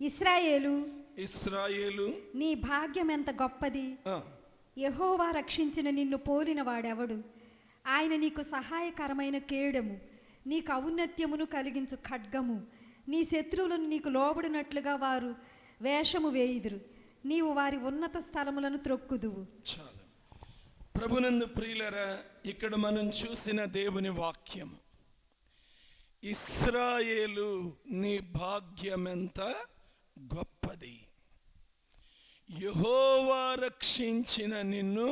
ఇశ్రాయేలు నీ భాగ్యం ఎంత గొప్పది. యెహోవా రక్షించిన నిన్ను పోలిన వాడెవడు? ఆయన నీకు సహాయకరమైన కేడము, నీకు ఔన్నత్యమును కలిగించు ఖడ్గము. నీ శత్రువులను నీకు లోబడినట్లుగా వారు వేషము వేయుదురు, నీవు వారి ఉన్నత స్థలములను త్రొక్కుదువు. చాలు. ప్రభునందు ప్రియులరా, ఇక్కడ మనం చూసిన దేవుని వాక్యము, ఇశ్రాయేలు నీ భాగ్యమెంత గొప్పది, యెహోవా రక్షించిన నిన్ను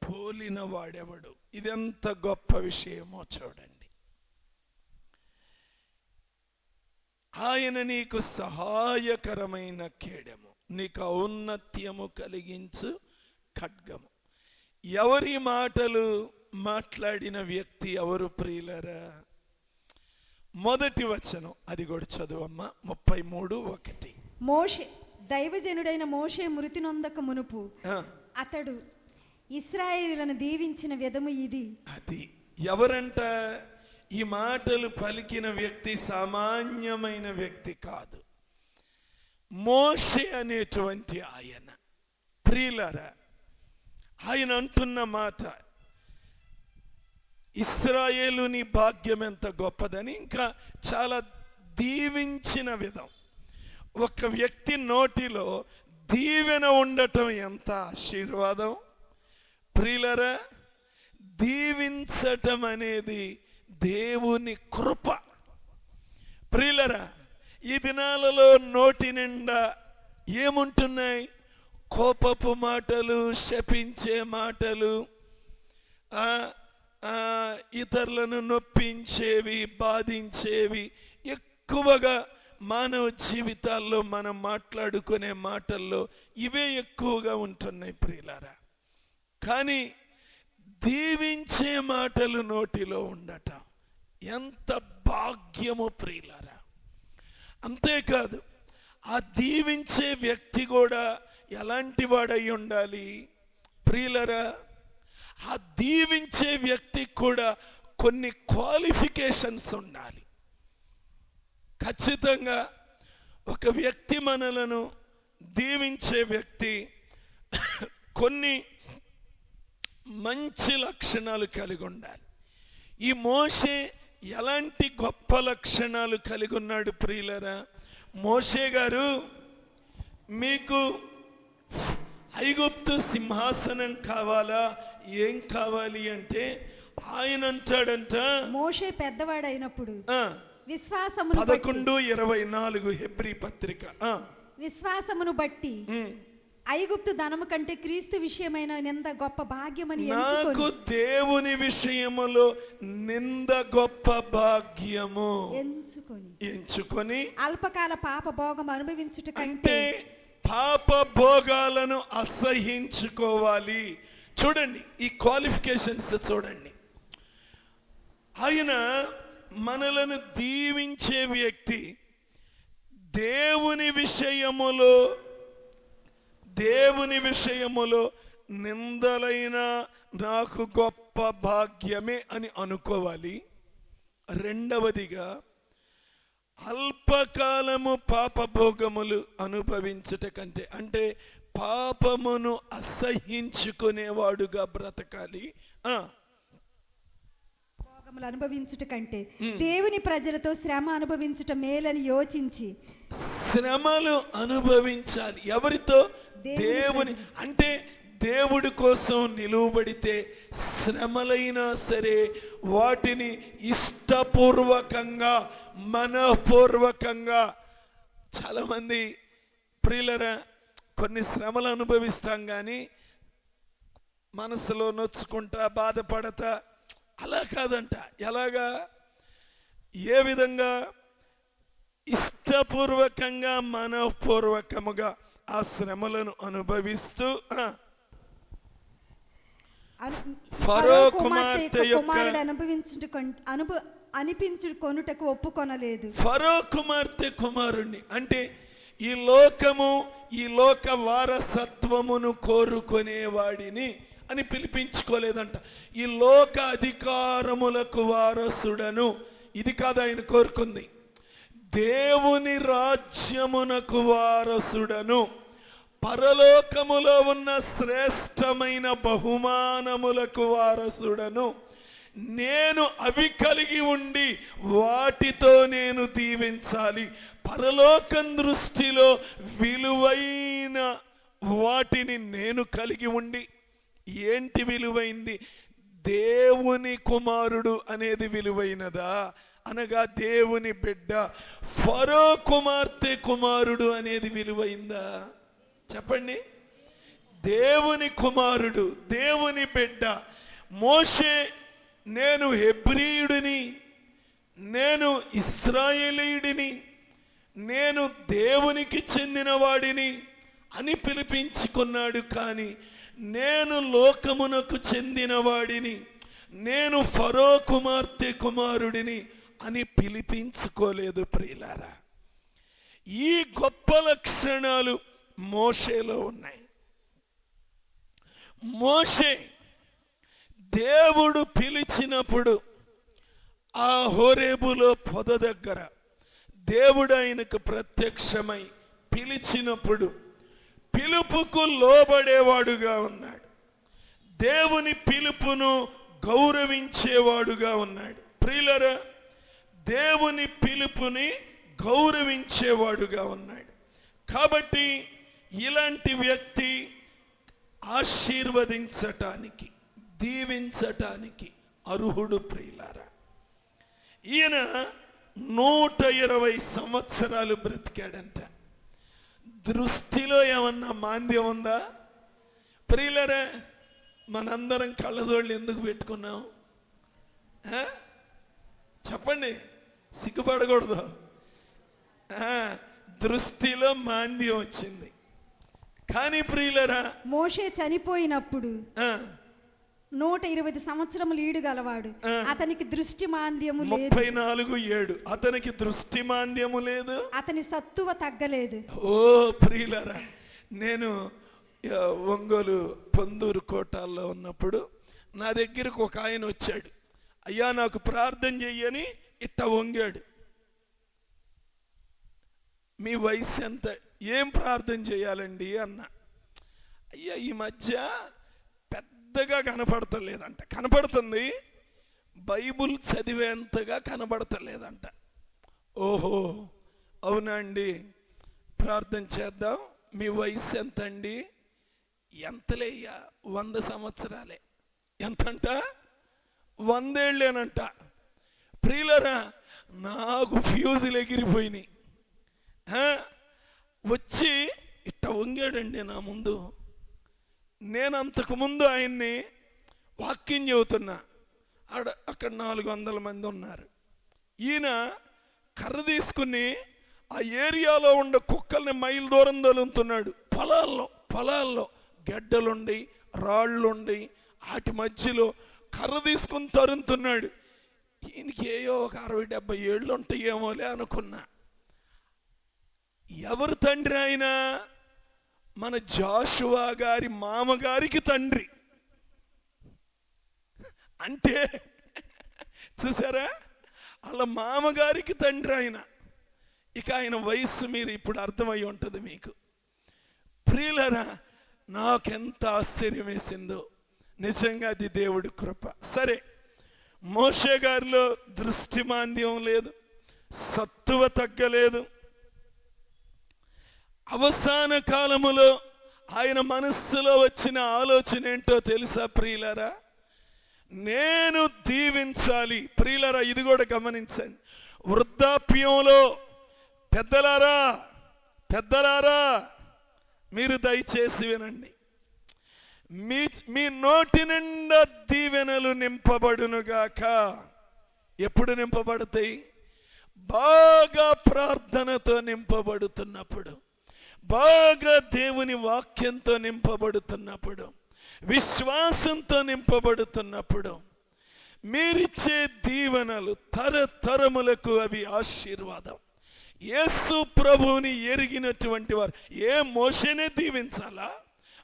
పోలిన వాడెవడు. ఇదెంత గొప్ప విషయమో చూడండి. ఆయన నీకు సహాయకరమైన కేడము, నీకు ఔన్నత్యము కలిగించు ఖడ్గము. ఎవరి మాటలు మాట్లాడిన వ్యక్తి ఎవరు ప్రియులరా? మొదటి వచనం, అది కూడా చదువమ్మా, 33:1. మోషే, దైవజనుడైన మోషే మృతి నొందక మునుపు అతడు ఇశ్రాయేలులను దీవించిన విధము ఇది. అది ఎవరంట? ఈ మాటలు పలికిన వ్యక్తి సామాన్యమైన వ్యక్తి కాదు, మోషే అనేటువంటి ఆయన. ప్రియులారా, ఆయన అంటున్న మాట ఇశ్రాయేలుని భాగ్యం ఎంత గొప్పదని, ఇంకా చాలా దీవించిన విధం. ఒక వ్యక్తి నోటిలో దీవెన ఉండటం ఎంత ఆశీర్వాదం ప్రియులారా. దీవించటం అనేది దేవుని కృప. ప్రియులారా, ఈ దినాలలో నోటి నిండా ఏముంటున్నాయి? కోపపు మాటలు, శపించే మాటలు, ఇతరులను నొప్పించేవి, బాధించేవి ఎక్కువగా మానవ జీవితాల్లో మనం మాట్లాడుకునే మాటల్లో ఇవే ఎక్కువగా ఉంటున్నాయి ప్రియులారా. కానీ దీవించే మాటలు నోటిలో ఉండటం ఎంత భాగ్యము ప్రియులారా. అంతేకాదు, ఆ దీవించే వ్యక్తి కూడా ఎలాంటి వాడై ఉండాలి ప్రియులారా? ఆ దీవించే వ్యక్తికి కూడా కొన్ని క్వాలిఫికేషన్స్ ఉండాలి. ఖచ్చితంగా ఒక వ్యక్తి, మనలను దీవించే వ్యక్తి కొన్ని మంచి లక్షణాలు కలిగి ఉండాలి. ఈ మోషే ఎలాంటి గొప్ప లక్షణాలు కలిగి ఉన్నాడు ప్రియులరా? మోషే గారు, మీకు ఐగుప్తు సింహాసనం కావాలా, ఏం కావాలి అంటే ఆయన అంటాడంట, మోషే పెద్దవాడైనప్పుడు 11:24 హెబ్రీ పత్రిక, విశ్వాసమును బట్టి ఐగుప్తు ధనము కంటే క్రీస్తు విషయమైన నింద గొప్ప భాగ్యమని నాకు దేవుని విషయములో నింద గొప్ప భాగ్యము ఎంచుకొని అల్పకాల పాప భోగం అనుభవించుట కంటే పాప భోగాలను అసహించుకోవాలి. చూడండి ఈ క్వాలిఫికేషన్స్ చూడండి. ఆయన మనలను దీవించే వ్యక్తి దేవుని విషయములో నిందలైన నాకు గొప్ప భాగ్యమే అని అనుకోవాలి. రెండవదిగా, అల్పకాలము పాపభోగములు అనుభవించుట కంటే, అంటే పాపమును అసహించుకునేవాడుగా బ్రతకాలి. అనుభవించుట కంటే దేవుని ప్రజలతో శ్రమ అనుభవించుట మేలని యోచించి శ్రమలు అనుభవించాలి. ఎవరితో? దేవుని. అంటే దేవుడి కోసం నిలువబడితే శ్రమలైనా సరే వాటిని ఇష్టపూర్వకంగా, మనఃపూర్వకంగా. చాలామంది ప్రియులరా, కొన్ని శ్రమలు అనుభవిస్తాం కానీ మనసులో నొచ్చుకుంటా, బాధపడతా, అలా కాదంట. ఎలాగా? ఏ విధంగా? ఇష్టపూర్వకంగా, మనఃపూర్వకముగా ఆ శ్రమలను అనుభవిస్తూ ఫరో కుమార్తె యొక్క అనిపించుకొనుటకు ఒప్పుకొనలేదు. ఫరో కుమార్తె కుమారుణ్ణి, అంటే ఈ లోకము, ఈ లోక వారసత్వమును కోరుకునేవాడిని అని పిలిపించుకోలేదంట. ఈ లోక అధికారములకు వారసుడను, ఇది కాదు ఆయన కోరుకుంది. దేవుని రాజ్యమునకు వారసుడను, పరలోకములో ఉన్న శ్రేష్టమైన బహుమానములకు వారసుడను, నేను అవి కలిగి ఉండి వాటితో నేను దీవించాలి. పరలోకం దృష్టిలో విలువైన వాటిని నేను కలిగి ఉండి, ఏంటి విలువైంది? దేవుని కుమారుడు అనేది విలువైనదా? అనగా దేవుని బిడ్డ. ఫరో కుమార్తె కుమారుడు అనేది విలువైందా? చెప్పండి. దేవుని కుమారుడు, దేవుని బిడ్డ. మోషే నేను హెబ్రీయుడిని, నేను ఇశ్రాయేలీయుడిని, నేను దేవునికి చెందినవాడిని అని పిలిపించుకున్నాడు. కానీ నేను లోకమునకు చెందినవాడిని, నేను ఫరో కుమార్తె కుమారుడిని అని పిలిపించుకోలేదు. ప్రియులారా, ఈ గొప్ప లక్షణాలు మోషేలో ఉన్నాయి. మోషే దేవుడు పిలిచినప్పుడు ఆ హోరేబులో పొద దగ్గర దేవుడు ఆయనకు ప్రత్యక్షమై పిలిచినప్పుడు పిలుపుకు లోబడేవాడుగా ఉన్నాడు. దేవుని పిలుపును గౌరవించేవాడుగా ఉన్నాడు. ప్రియులారా, దేవుని పిలుపుని గౌరవించేవాడుగా ఉన్నాడు. కాబట్టి ఇలాంటి వ్యక్తి ఆశీర్వదించటానికి, దీవించటానికి అర్హుడు. ప్రియులారా, ఈయన 120 సంవత్సరాలు బ్రతికాడంట. దృష్టిలో ఏమన్నా మాంద్యం ఉందా? ప్రియులారా, మనందరం కళ్ళజోళ్ళు ఎందుకు పెట్టుకున్నాం? చెప్పండి, సిగ్గుపడకూడదు. దృష్టిలో మాంద్యం వచ్చింది. కానీ ప్రియులారా, మోషే చనిపోయినప్పుడు 120 సంవత్సరములు ఈడు గలవాడు, అతనికి దృష్టి మాంద్యము లేదు. 34:7 అతనికి దృష్టి మాంద్యము లేదు, అతని సత్తువ తగ్గలేదు. ఓ ప్రియులారా, నేను ఒంగోలు పొందూరు కోటాల్లో ఉన్నప్పుడు నా దగ్గరకు ఒక ఆయన వచ్చాడు. అయ్యా, నాకు ప్రార్థన చెయ్యని ఇట్ట వంగాడు. మీ వయసు ఎంత? ఏం ప్రార్థన చేయాలండి అన్న. అయ్యా, ఈ మధ్య పెద్దగా కనపడతలేదంట. కనపడుతుంది, బైబుల్ చదివేంతగా కనబడతలేదంట. ఓహో, అవునా అండి, ప్రార్థన చేద్దాం. మీ వయసు ఎంత అండి? ఎంతలేయ్యా? 100 సంవత్సరాలే. ఎంతంట? 100 ఏళ్ళేనంట. ప్రియులరా, నాకు ఫ్యూజులు ఎగిరిపోయినాయి. వచ్చి ఇట్ట వంగాడండి నా ముందు. నేను అంతకుముందు ఆయన్ని వాక్యం చెబుతున్నా. అక్కడ 400 మంది ఉన్నారు. ఈయన కర్ర తీసుకుని ఆ ఏరియాలో ఉండే కుక్కల్ని మైలు దూరం తొలుతున్నాడు. పొలాల్లో గెడ్డలుండి రాళ్ళుండి వాటి మధ్యలో కర్ర తీసుకుని తరుముతున్నాడు. ఈయనకి ఏయో ఒక 60-70 ఏళ్ళు ఉంటాయేమోలే అనుకున్నా. ఎవరు తండ్రి ఆయన? మన జాషువా గారి మామగారికి తండ్రి. అంటే చూసారా, వాళ్ళ మామగారికి తండ్రి ఆయన. ఇక ఆయన వయస్సు మీరు ఇప్పుడు అర్థమై ఉంటుంది మీకు. ప్రియులరా, నాకెంత ఆశ్చర్యం వేసిందో. నిజంగా అది దేవుడి కృప. సరే, మోషే గారిలో దృష్టి మాంద్యం లేదు, సత్తువ తగ్గలేదు. అవసాన కాలములో ఆయన మనస్సులో వచ్చిన ఆలోచన ఏంటో తెలుసా ప్రియులారా? నేను దీవించాలి. ప్రియులారా, ఇది కూడా గమనించండి. వృద్ధాప్యంలో పెద్దలారా మీరు దయచేసి వినండి. మీ నోటి నిండా దీవెనలు నింపబడునుగాక. ఎప్పుడు నింపబడతాయి? బాగా ప్రార్థనతో నింపబడుతున్నప్పుడు, బాగా దేవుని వాక్యంతో నింపబడుతున్నప్పుడు, విశ్వాసంతో నింపబడుతున్నప్పుడు మీరిచ్చే దీవెనలు తరతరములకు అవి ఆశీర్వాదం. యేసు ప్రభువుని ఎరిగినటువంటి వారు ఏ మోషేనే దీవించాలా?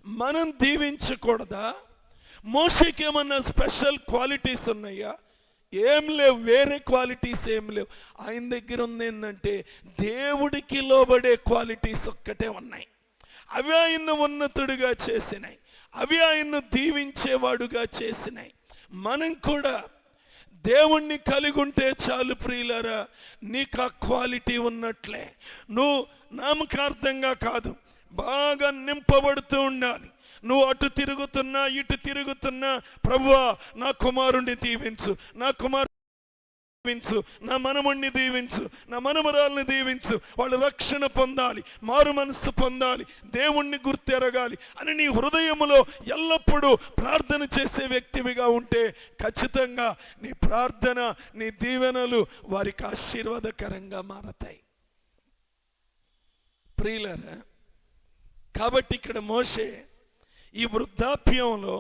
మనం దీవించకూడదా? మోషేకి ఏమన్నా స్పెషల్ క్వాలిటీస్ ఉన్నాయా? ఏం లేవు, వేరే క్వాలిటీస్ ఏం లేవు. ఆయన దగ్గర ఉంది ఏంటంటే దేవుడికి లోబడే క్వాలిటీస్ ఒక్కటే ఉన్నాయి. అవి ఆయన్ను ఉన్నతుడిగా చేసినాయి, అవి ఆయన్ను దీవించేవాడుగా చేసినాయి. మనం కూడా దేవుణ్ణి కలిగి ఉంటే చాలు ప్రియులారా, నీకు ఆ క్వాలిటీ ఉన్నట్లే. నువ్వు నామకార్థంగా కాదు, బాగా నింపబడుతూ ఉండాలి. నువ్వు అటు తిరుగుతున్నా ఇటు తిరుగుతున్నా, ప్రభువా నా కుమారుణ్ణి దీవించు, నా కుమారు దీవించు, నా మనముణ్ణి దీవించు, నా మనమరాల్ని దీవించు, వాళ్ళు రక్షణ పొందాలి, మారు మనస్సు పొందాలి, దేవుణ్ణి గుర్తెరగాలి అని నీ హృదయములో ఎల్లప్పుడూ ప్రార్థన చేసే వ్యక్తివిగా ఉంటే ఖచ్చితంగా నీ ప్రార్థన, నీ దీవెనలు వారికి ఆశీర్వాదకరంగా మారతాయి. ప్రియులారా, కాబట్టి ఇక్కడ మోషే ఈ వృద్ధాప్యంలో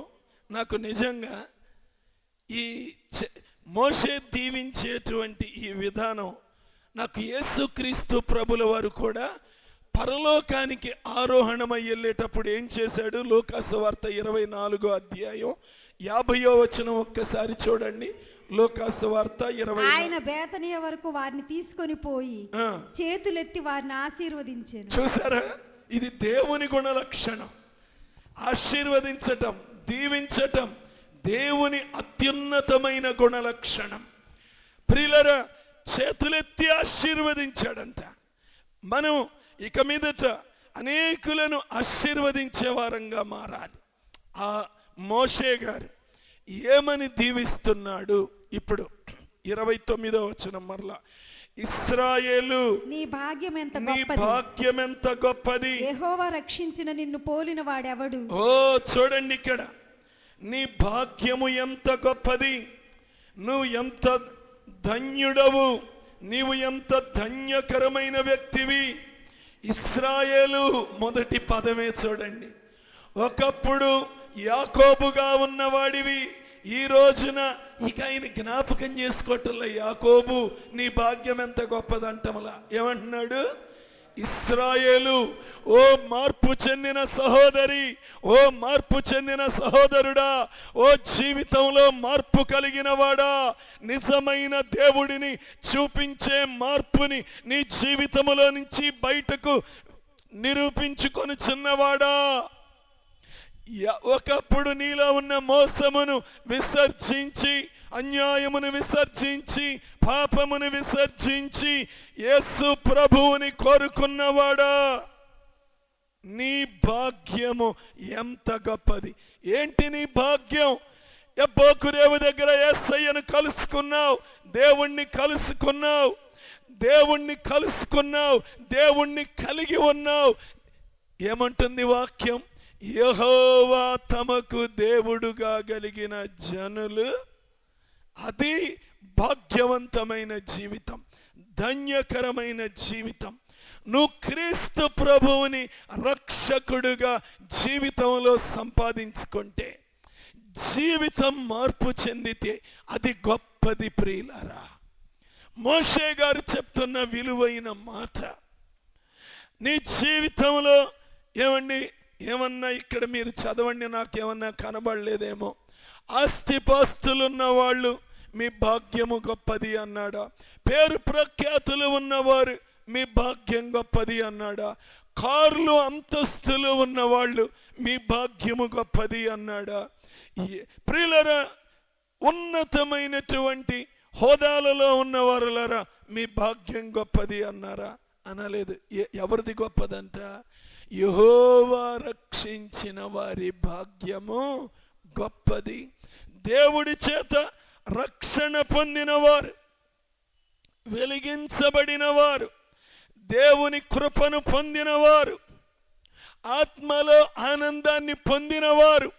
నాకు నిజంగా ఈ మోషే దీవించేటువంటి ఈ విధానం నాకు యేసుక్రీస్తు ప్రభుల వారు కూడా పరలోకానికి ఆరోహణమై వెళ్ళేటప్పుడు ఏం చేశాడు? లూకాసు వార్త 24వ అధ్యాయం 50వ వచనం ఒక్కసారి చూడండి. లూకాసు వార్త 20. ఆయన బేతనియ వరకు వారిని తీసుకొని పోయి చేతులెత్తి వారిని ఆశీర్వదించాడు. చూసారా, ఇది దేవుని గుణ లక్షణం. ఆశీర్వదించటం, దీవించటం దేవుని అత్యున్నతమైన గుణ లక్షణం. ప్రియులారా, చేతులెత్తి ఆశీర్వదించాడంట. మనం ఇక మీదట అనేకులను ఆశీర్వదించే వారంగా మారాలి. ఆ మోషే గారు ఏమని దీవిస్తున్నాడు? ఇప్పుడు 29వ వచనం మరలా, ఇశ్రాయేలు నీ భాగ్యం ఎంత గొప్పది, యెహోవా రక్షించిన నిన్ను పోలిన వాడెవడు. ఓ చూడండి, ఇక్కడ నీ భాగ్యము ఎంత గొప్పది, నువ్వు ఎంత ధన్యుడవు, నీవు ఎంత ధన్యకరమైన వ్యక్తివి. ఇశ్రాయేలు మొదటి పదమే చూడండి. ఒకప్పుడు యాకోబుగా ఉన్నవాడివి, ఈ రోజున ఇక ఆయన జ్ఞాపకం చేసుకోవటంలో యాకోబు నీ భాగ్యం ఎంత గొప్పదంటమలా ఏమంటున్నాడు? ఇశ్రాయేలు, ఓ మార్పు చెందిన సహోదరి, ఓ మార్పు చెందిన సహోదరుడా, ఓ జీవితంలో మార్పు కలిగిన వాడా, నిజమైన దేవుడిని చూపించే మార్పుని నీ జీవితంలో నుంచి బయటకు నిరూపించుకొని చిన్నవాడా, ఒకప్పుడు నీలో ఉన్న మోసమును విసర్జించి, అన్యాయమును విసర్జించి, పాపమును విసర్జించి యేసు ప్రభువుని కోరుకున్నవాడా, నీ భాగ్యము ఎంత గొప్పది. ఏంటి నీ భాగ్యం? ఎబ్బోకురేవు దగ్గర యేసయ్యను కలుసుకున్నావు, దేవుణ్ణి కలుసుకున్నావు, దేవుణ్ణి కలుసుకున్నావు, దేవుణ్ణి కలిగి ఉన్నావు. ఏమంటుంది వాక్యం? యెహోవా తమకు దేవుడుగా కలిగిన జనులు, అది భాగ్యవంతమైన జీవితం, ధన్యకరమైన జీవితం. నువ్వు క్రీస్తు ప్రభువుని రక్షకుడుగా జీవితంలో సంపాదించుకుంటే, జీవితం మార్పు చెందితే అది గొప్పది ప్రియులారా. మోషే గారు చెప్తున్న విలువైన మాట, నీ జీవితంలో ఏమన్నా ఇక్కడ మీరు చదవండి, నాకేమన్నా కనబడలేదేమో. ఆస్తిపాస్తులున్న వాళ్ళు మీ భాగ్యము గొప్పది అన్నాడా? పేరు ప్రఖ్యాతులు ఉన్నవారు మీ భాగ్యం గొప్పది అన్నాడా? కార్లు అంతస్తులు ఉన్నవాళ్ళు మీ భాగ్యము గొప్పది అన్నాడా? ప్రియులరా, ఉన్నతమైనటువంటి హోదాలలో ఉన్నవారులరా మీ భాగ్యం గొప్పది అన్నారా? అనలేదు. ఎవరిది గొప్పదంట? యెహోవా రక్షించిన వారి భాగ్యము గొప్పది. దేవుడి చేత రక్షణ పొందినవారు, వెలిగించబడినవారు, దేవుని కృపను పొందినవారు, ఆత్మలో ఆనందాన్ని పొందినవారు,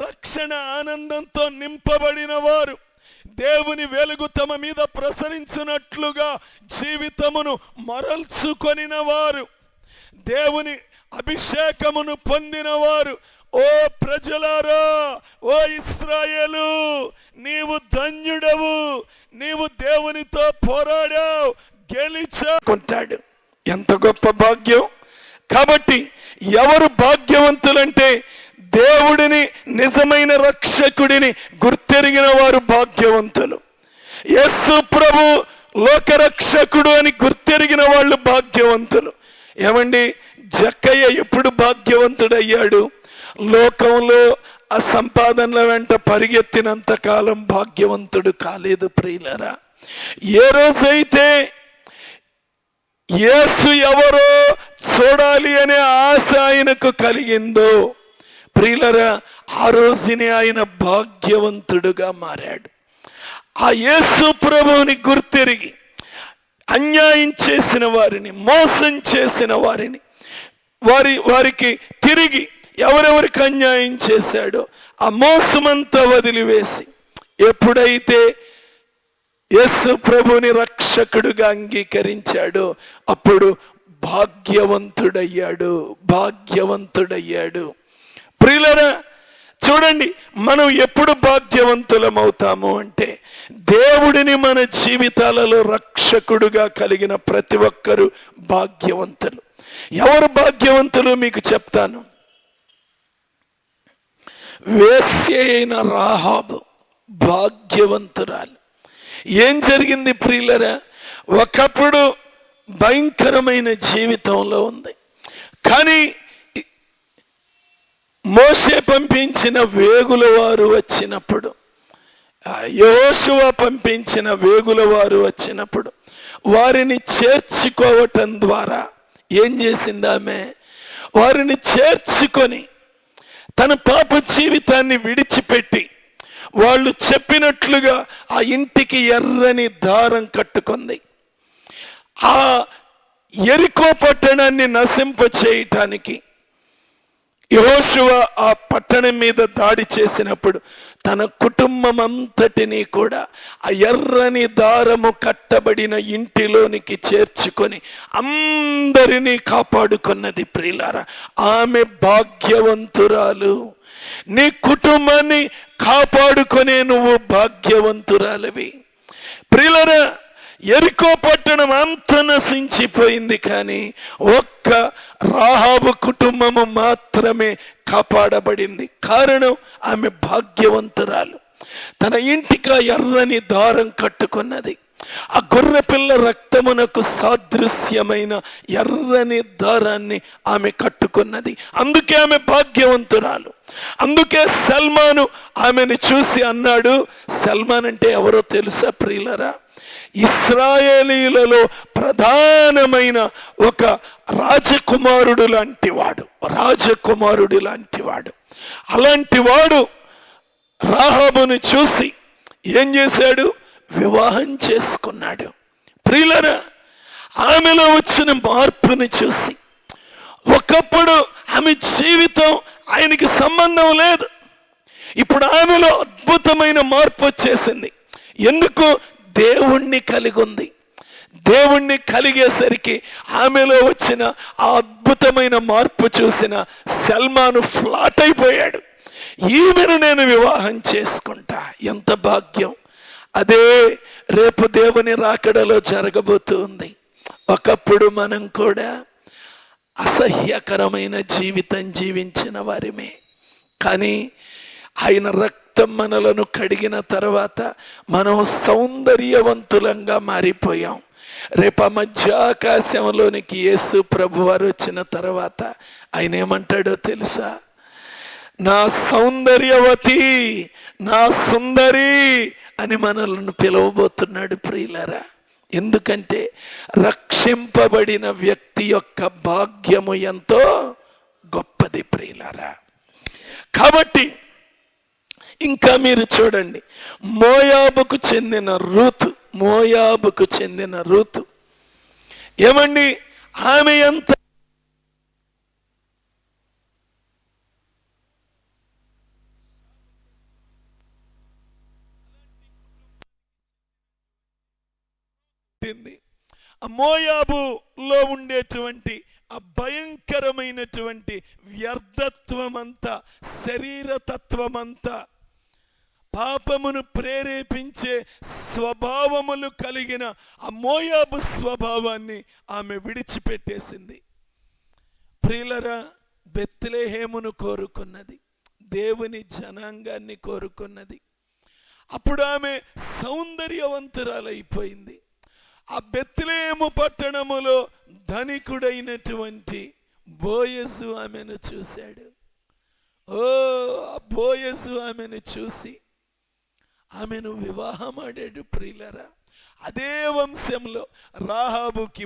రక్షణ ఆనందంతో నింపబడినవారు, దేవుని వెలుగు తమ మీద ప్రసరించినట్లుగా జీవితమును మరల్చుకొనిన వారు, దేవుని అభిషేకమును పొందినవారు. ఓ ప్రజలారా, ఓ ఇశ్రాయేలు, నీవు ధన్యుడవు, నీవు దేవునితో పోరాడావు, గెలిచాకుంటాడు. ఎంత గొప్ప భాగ్యం! కాబట్టి ఎవరు భాగ్యవంతులంటే దేవుడిని, నిజమైన రక్షకుడిని గుర్తెరిగిన వారు భాగ్యవంతులు. యేసు ప్రభు లోకరక్షకుడు అని గుర్తెరిగిన వాళ్ళు భాగ్యవంతులు. ఏమండి, జక్కయ్య ఎప్పుడు భాగ్యవంతుడయ్యాడు? లోకంలో ఆ సంపాదనల వెంట పరిగెత్తినంత కాలం భాగ్యవంతుడు కాలేదు ప్రియులరా. ఏ రోజైతే యేసు ఎవరో చూడాలి అనే ఆశ ఆయనకు కలిగిందో ప్రియులరా, ఆ రోజునే ఆయన భాగ్యవంతుడుగా మారాడు. ఆ యేసు ప్రభువుని గుర్తెరిగి అన్యాయం చేసిన వారిని, మోసం చేసిన వారిని, వారికి తిరిగి ఎవరెవరికి అన్యాయం చేశాడో ఆ మోసమంతా వదిలివేసి ఎప్పుడైతే యేసు ప్రభుని రక్షకుడుగా అంగీకరించాడో అప్పుడు భాగ్యవంతుడయ్యాడు. ప్రియులరా, చూడండి, మనం ఎప్పుడు భాగ్యవంతులమవుతాము అంటే దేవుడిని మన జీవితాలలో రక్షకుడుగా కలిగిన ప్రతి ఒక్కరూ భాగ్యవంతులు. ఎవరు భాగ్యవంతులు మీకు చెప్తాను. వేశ్య అయిన రాహాబు భాగ్యవంతురాలు. ఏం జరిగింది ప్రియులరా? ఒకప్పుడు భయంకరమైన జీవితంలో ఉంది, కానీ మోషే పంపించిన వేగుల వారు వచ్చినప్పుడు, యెహోషువ పంపించిన వేగుల వారు వచ్చినప్పుడు వారిని చేర్చుకోవటం ద్వారా ఏం చేసింది ఆమె? వారిని చేర్చుకొని తన పాప జీవితాన్ని విడిచిపెట్టి వాళ్ళు చెప్పినట్లుగా ఆ ఇంటికి ఎర్రని దారం కట్టుకుంది. ఆ యెరికో పట్టణాన్ని నశింప చేయటానికి యెహోషువ ఆ పట్టణం మీద దాడి చేసినప్పుడు తన కుటుంబం అంతటినీ కూడా ఆ ఎర్రని దారము కట్టబడిన ఇంటిలోనికి చేర్చుకొని అందరినీ కాపాడుకున్నది ప్రియులారా. ఆమె భాగ్యవంతురాలు. నీ కుటుంబాన్ని కాపాడుకునే నువ్వు భాగ్యవంతురాలివి ప్రియులారా. యెరికో పట్టణం అంత నశించిపోయింది, కానీ ఒక్క రాహాబు కుటుంబము మాత్రమే కాపాడబడింది. కారణం ఆమె భాగ్యవంతురాలు. తన ఇంటికి ఎర్రని దారం కట్టుకున్నది. ఆ గొర్రెపిల్ల రక్తమునకు సాదృశ్యమైన ఎర్రని దారాన్ని ఆమె కట్టుకున్నది. అందుకే ఆమె భాగ్యవంతురాలు. అందుకే సల్మాను ఆమెను చూసి అన్నాడు. సల్మాన్ అంటే ఎవరో తెలుసా ప్రియులరా? ఇశ్రాయేలీలలో ప్రధానమైన ఒక రాజకుమారుడు లాంటివాడు. అలాంటి వాడు రాహాబును చూసి ఏం చేశాడు? వివాహం చేసుకున్నాడు. ప్రియులరా, ఆమెలో వచ్చిన మార్పుని చూసి, ఒకప్పుడు ఆమె జీవితం ఆయనకి సంబంధం లేదు, ఇప్పుడు ఆమెలో అద్భుతమైన మార్పు వచ్చేసింది. ఎందుకు? దేవుణ్ణి కలిగి ఉంది. దేవుణ్ణి కలిగేసరికి ఆమెలో వచ్చిన ఆ అద్భుతమైన మార్పు చూసిన సల్మాను ఫ్లాట్ అయిపోయాడు. ఈమెను నేను వివాహం చేసుకుంటా. ఎంత భాగ్యం! అదే రేపు దేవుని రాకడలో జరగబోతుంది. ఒకప్పుడు మనం కూడా అసహ్యకరమైన జీవితం జీవించిన వారిమే, కానీ ఆయన రక్తం మనలను కడిగిన తర్వాత మనం సౌందర్యవంతులంగా మారిపోయాం. రేపు మధ్యాకాశంలోనికి యేసు ప్రభువారు వచ్చిన తర్వాత ఆయన ఏమంటాడో తెలుసా? నా సౌందర్యవతి, నా సుందరి అని మనల్ని పిలవబోతున్నాడు ప్రియులారా. ఎందుకంటే రక్షింపబడిన వ్యక్తి యొక్క భాగ్యము ఎంతో గొప్పది ప్రియులారా. కాబట్టి ఇంకా మీరు చూడండి, మోయాబుకు చెందిన రూతు ఏమండి, ఆమె ఎంత మోయాబులో ఉండేటువంటి ఆ భయంకరమైనటువంటి వ్యర్థత్వమంతా, శరీరతత్వమంతా, పాపమును ప్రేరేపించే స్వభావములు కలిగిన ఆ మోయాబు స్వభావాన్ని ఆమె విడిచిపెట్టేసింది. ప్రియులరా, బెత్లెహేమును కోరుకున్నది, దేవుని జనాంగాన్ని కోరుకున్నది. అప్పుడు ఆమె సౌందర్యవంతురాలైపోయింది. ఆ బెత్లెహేము పట్టణములో ధనికుడైనటువంటి బోయజు ఆమెను చూశాడు. ఆ బోయజు ఆమెను చూసి ఆమెను వివాహమాడాడు. ప్రియులరా, అదే వంశంలో రాహాబుకి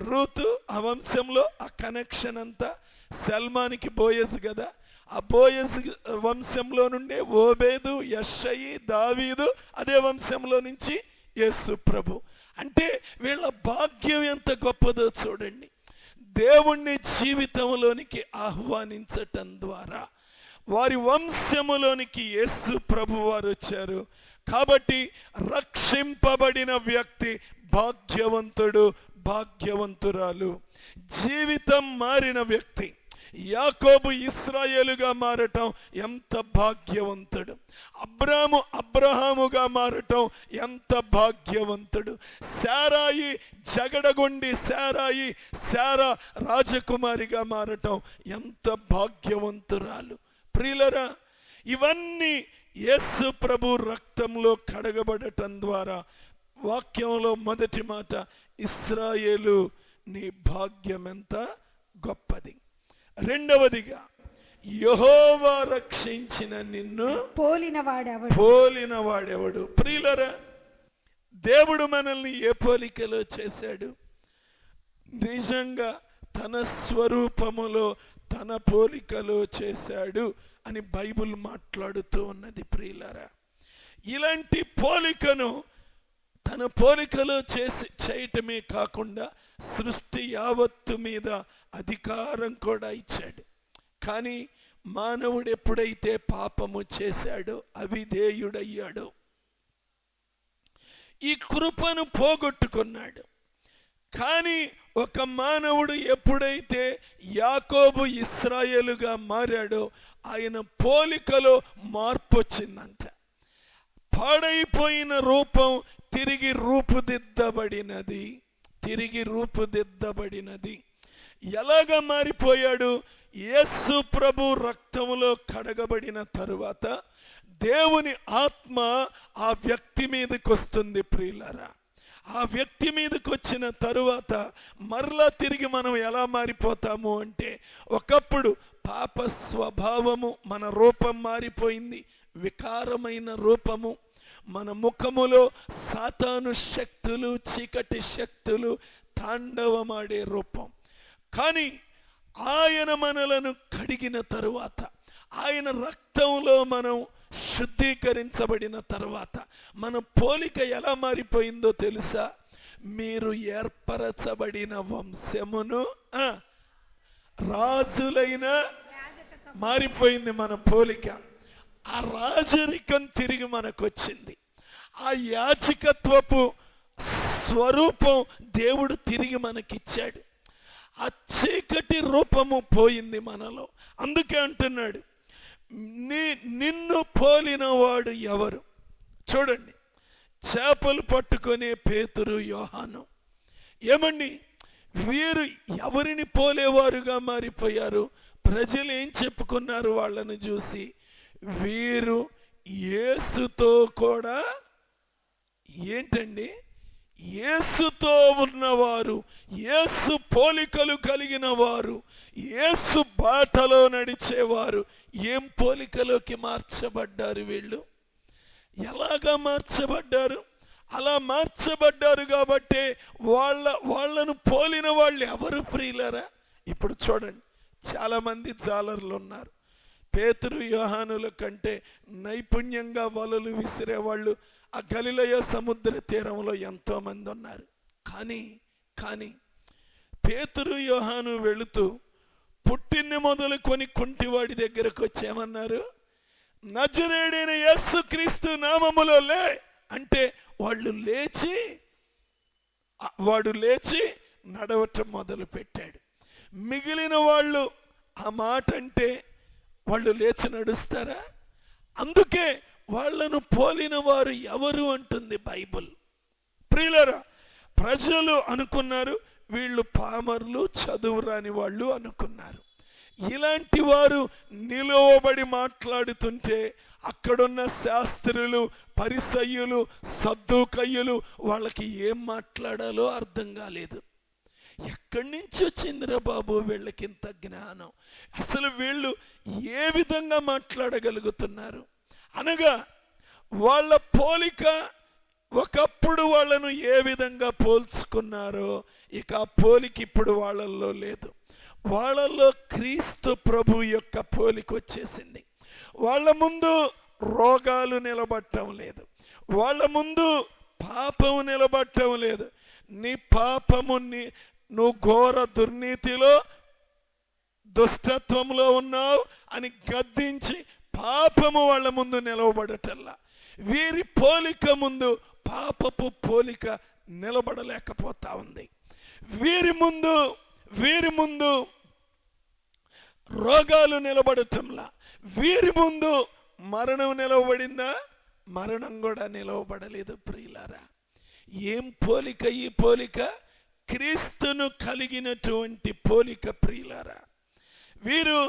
రూతు, ఆ వంశంలో ఆ కనెక్షన్ అంతా సల్మానికి బోయజు కదా. ఆ బోయజు వంశంలో నుండే ఓబేదు, యెషయి, దావీదు, అదే వంశంలో నుంచి యేసు ప్రభు. అంటే వీళ్ళ భాగ్యం ఎంత గొప్పదో చూడండి. దేవుణ్ణి జీవితంలోనికి ఆహ్వానించటం ద్వారా వారి వంశములోనికి యేసు ప్రభు వారు వచ్చారు. కాబట్టి రక్షింపబడిన వ్యక్తి భాగ్యవంతుడు, భాగ్యవంతురాలు. జీవితం మారిన వ్యక్తి యాకోబు ఇశ్రాయేలుగా మారటం ఎంత భాగ్యవంతుడు. అబ్రహాముగా మారటం ఎంత భాగ్యవంతుడు. శారాయి జగడగొండి శారా రాజకుమారిగా మారటం ఎంత భాగ్యవంతురాలు. ప్రియులరా, ఇవన్నీ యేసు ప్రభు రక్తంలో కడగబడటం ద్వారా. వాక్యంలో మొదటి మాట, ఇశ్రాయేలు నీ భాగ్యం ఎంత గొప్పది. రెండవదిగా, యెహోవా రక్షించిన నిన్ను పోలిన వాడెవడు. ప్రియులరా, దేవుడు మనల్ని ఏ పోలికలో చేశాడు? నిజంగా తన స్వరూపములో తన పోలికలో చేశాడు అని బైబిల్ మాట్లాడుతూ ఉన్నది. ప్రియులారా, ఇలాంటి పోలికను తన పోలికలో చేయటమే కాకుండా సృష్టి యావత్తు మీద అధికారం కూడా ఇచ్చాడు. కానీ మానవుడు ఎప్పుడైతే పాపము చేశాడో, అవిధేయుడయ్యాడో, ఈ కృపను పోగొట్టుకున్నాడు. కానీ ఒక మానవుడు ఎప్పుడైతే యాకోబు ఇశ్రాయేలుగా మారాడో, ఆయన పోలికలో మార్పు వచ్చిందంట. పాడైపోయిన రూపం తిరిగి రూపుదిద్దబడినది. ఎలాగా మారిపోయాడు? యేసు ప్రభు రక్తములో కడగబడిన తరువాత దేవుని ఆత్మ ఆ వ్యక్తి మీదకి వస్తుంది. ప్రియులారా, ఆ వ్యక్తి మీదకి వచ్చిన తరువాత మరలా తిరిగి మనం ఎలా మారిపోతాము అంటే, ఒకప్పుడు పాప స్వభావము, మన రూపం మారిపోయింది, వికారమైన రూపము. మన ముఖములో సాతాను శక్తులు, చీకటి శక్తులు తాండవమాడే రూపం. కానీ ఆయన మనలను కడిగిన తరువాత, ఆయన రక్తంలో మనం శుద్ధీకరించబడిన తర్వాత మన పోలిక ఎలా మారిపోయిందో తెలుసా? మీరు ఏర్పరచబడిన వంశమును, రాజులైన మారిపోయింది మన పోలిక. ఆ రాజరికం తిరిగి మనకు వచ్చింది. ఆ యాజకత్వపు స్వరూపం దేవుడు తిరిగి మనకిచ్చాడు. ఆ చీకటి రూపము పోయింది మనలో. అందుకే అంటున్నాడు, నిన్ను పోలిన వాడు ఎవరు? చూడండి, చేపలు పట్టుకునే పేతురు, యోహాను, ఏమండి వీరు ఎవరిని పోలేవారుగా మారిపోయారు? ప్రజలు ఏం చెప్పుకున్నారు వాళ్ళను చూసి? వీరు యేసుతో కూడా, ఏంటండి, యేసుతో ఉన్నవారు, యేసు పోలికలు కలిగిన వారు, యేసు బాటలో నడిచేవారు. ఏం పోలికలోకి మార్చబడ్డారు వీళ్ళు? ఎలాగా మార్చబడ్డారు? అలా మార్చబడ్డారు కాబట్టి వాళ్ళను పోలిన వాళ్ళు ఎవరు ప్రియులరా? ఇప్పుడు చూడండి, చాలామంది జాలర్లు ఉన్నారు. పేతురు యోహానుల కంటే నైపుణ్యంగా వలలు విసిరేవాళ్ళు ఆ గలిలయ సముద్ర తీరంలో ఎంతోమంది ఉన్నారు. కానీ పేతురు యోహాను వెళుతూ పుట్టింది మొదలుకొని కుంటివాడి దగ్గరకు వచ్చేమన్నారు? నజరేయుడైన యేసుక్రీస్తు నామములో లే అంటే వాడు లేచి నడవటం మొదలు పెట్టాడు. మిగిలిన వాళ్ళు ఆ మాట అంటే వాళ్ళు లేచి నడుస్తారా? అందుకే వాళ్ళను పోలిన వారు ఎవరు అంటుంది బైబిల్. ప్రియులారా, ప్రజలు అనుకున్నారు వీళ్ళు పామర్లు, చదువు రాని వాళ్ళు అనుకున్నారు. ఇలాంటి వారు నిలువబడి మాట్లాడుతుంటే అక్కడున్న శాస్త్రులు, పరిసయ్యులు, సద్దూకయ్యులు వాళ్ళకి ఏం మాట్లాడాలో అర్థం కాలేదు. ఎక్కడి నుంచి వచ్చిందిరా బాబు వీళ్ళకి ఇంత జ్ఞానం? అసలు వీళ్ళు ఏ విధంగా మాట్లాడగలుగుతున్నారు? అనగా వాళ్ళ పోలిక ఒకప్పుడు వాళ్ళను ఏ విధంగా పోల్చుకున్నారో ఇక ఆ పోలిక ఇప్పుడు వాళ్ళల్లో లేదు. వాళ్ళల్లో క్రీస్తు ప్రభు యొక్క పోలిక వచ్చేసింది. వాళ్ళ ముందు రోగాలు నిలబడటం లేదు, వాళ్ళ ముందు పాపము నిలబడటం లేదు. నీ పాపము నువ్వు ఘోర దుర్నీతిలో దుష్టత్వంలో ఉన్నావు అని గద్దించి పాపము వాళ్ళ ముందు నిలవబడటల్లా. వీరి పోలిక ముందు పాపపు పోలిక నిలబడలేకపోతా ఉంది. వీరి ముందు రోగాలు నిలబడటంలా, వీరి ముందు మరణం నిలవబడిందా? మరణం కూడా నిలవబడలేదు. ప్రియులారా, ఏం పోలిక ఈ పోలిక? క్రీస్తును కలిగినటువంటి పోలిక. ప్రియులారా, వీరు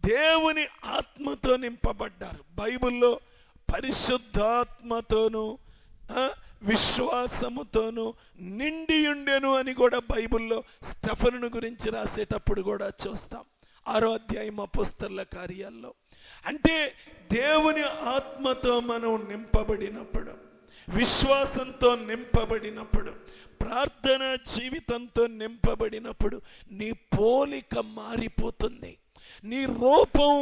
దేవుని ఆత్మతో నింపబడ్డారు. బైబిల్లో పరిశుద్ధాత్మతోను విశ్వాసముతోను నిండియుండెను అని కూడా బైబిల్లో స్టెఫనును గురించి రాసేటప్పుడు కూడా చూస్తాం. 6వ అధ్యాయం అపోస్తలుల కార్యాల్లో. అంటే దేవుని ఆత్మతో మనం నింపబడినప్పుడు, విశ్వాసంతో నింపబడినప్పుడు, ప్రార్థన జీవితంతో నింపబడినప్పుడు నీ పోలిక మారిపోతుంది. నీ రూపం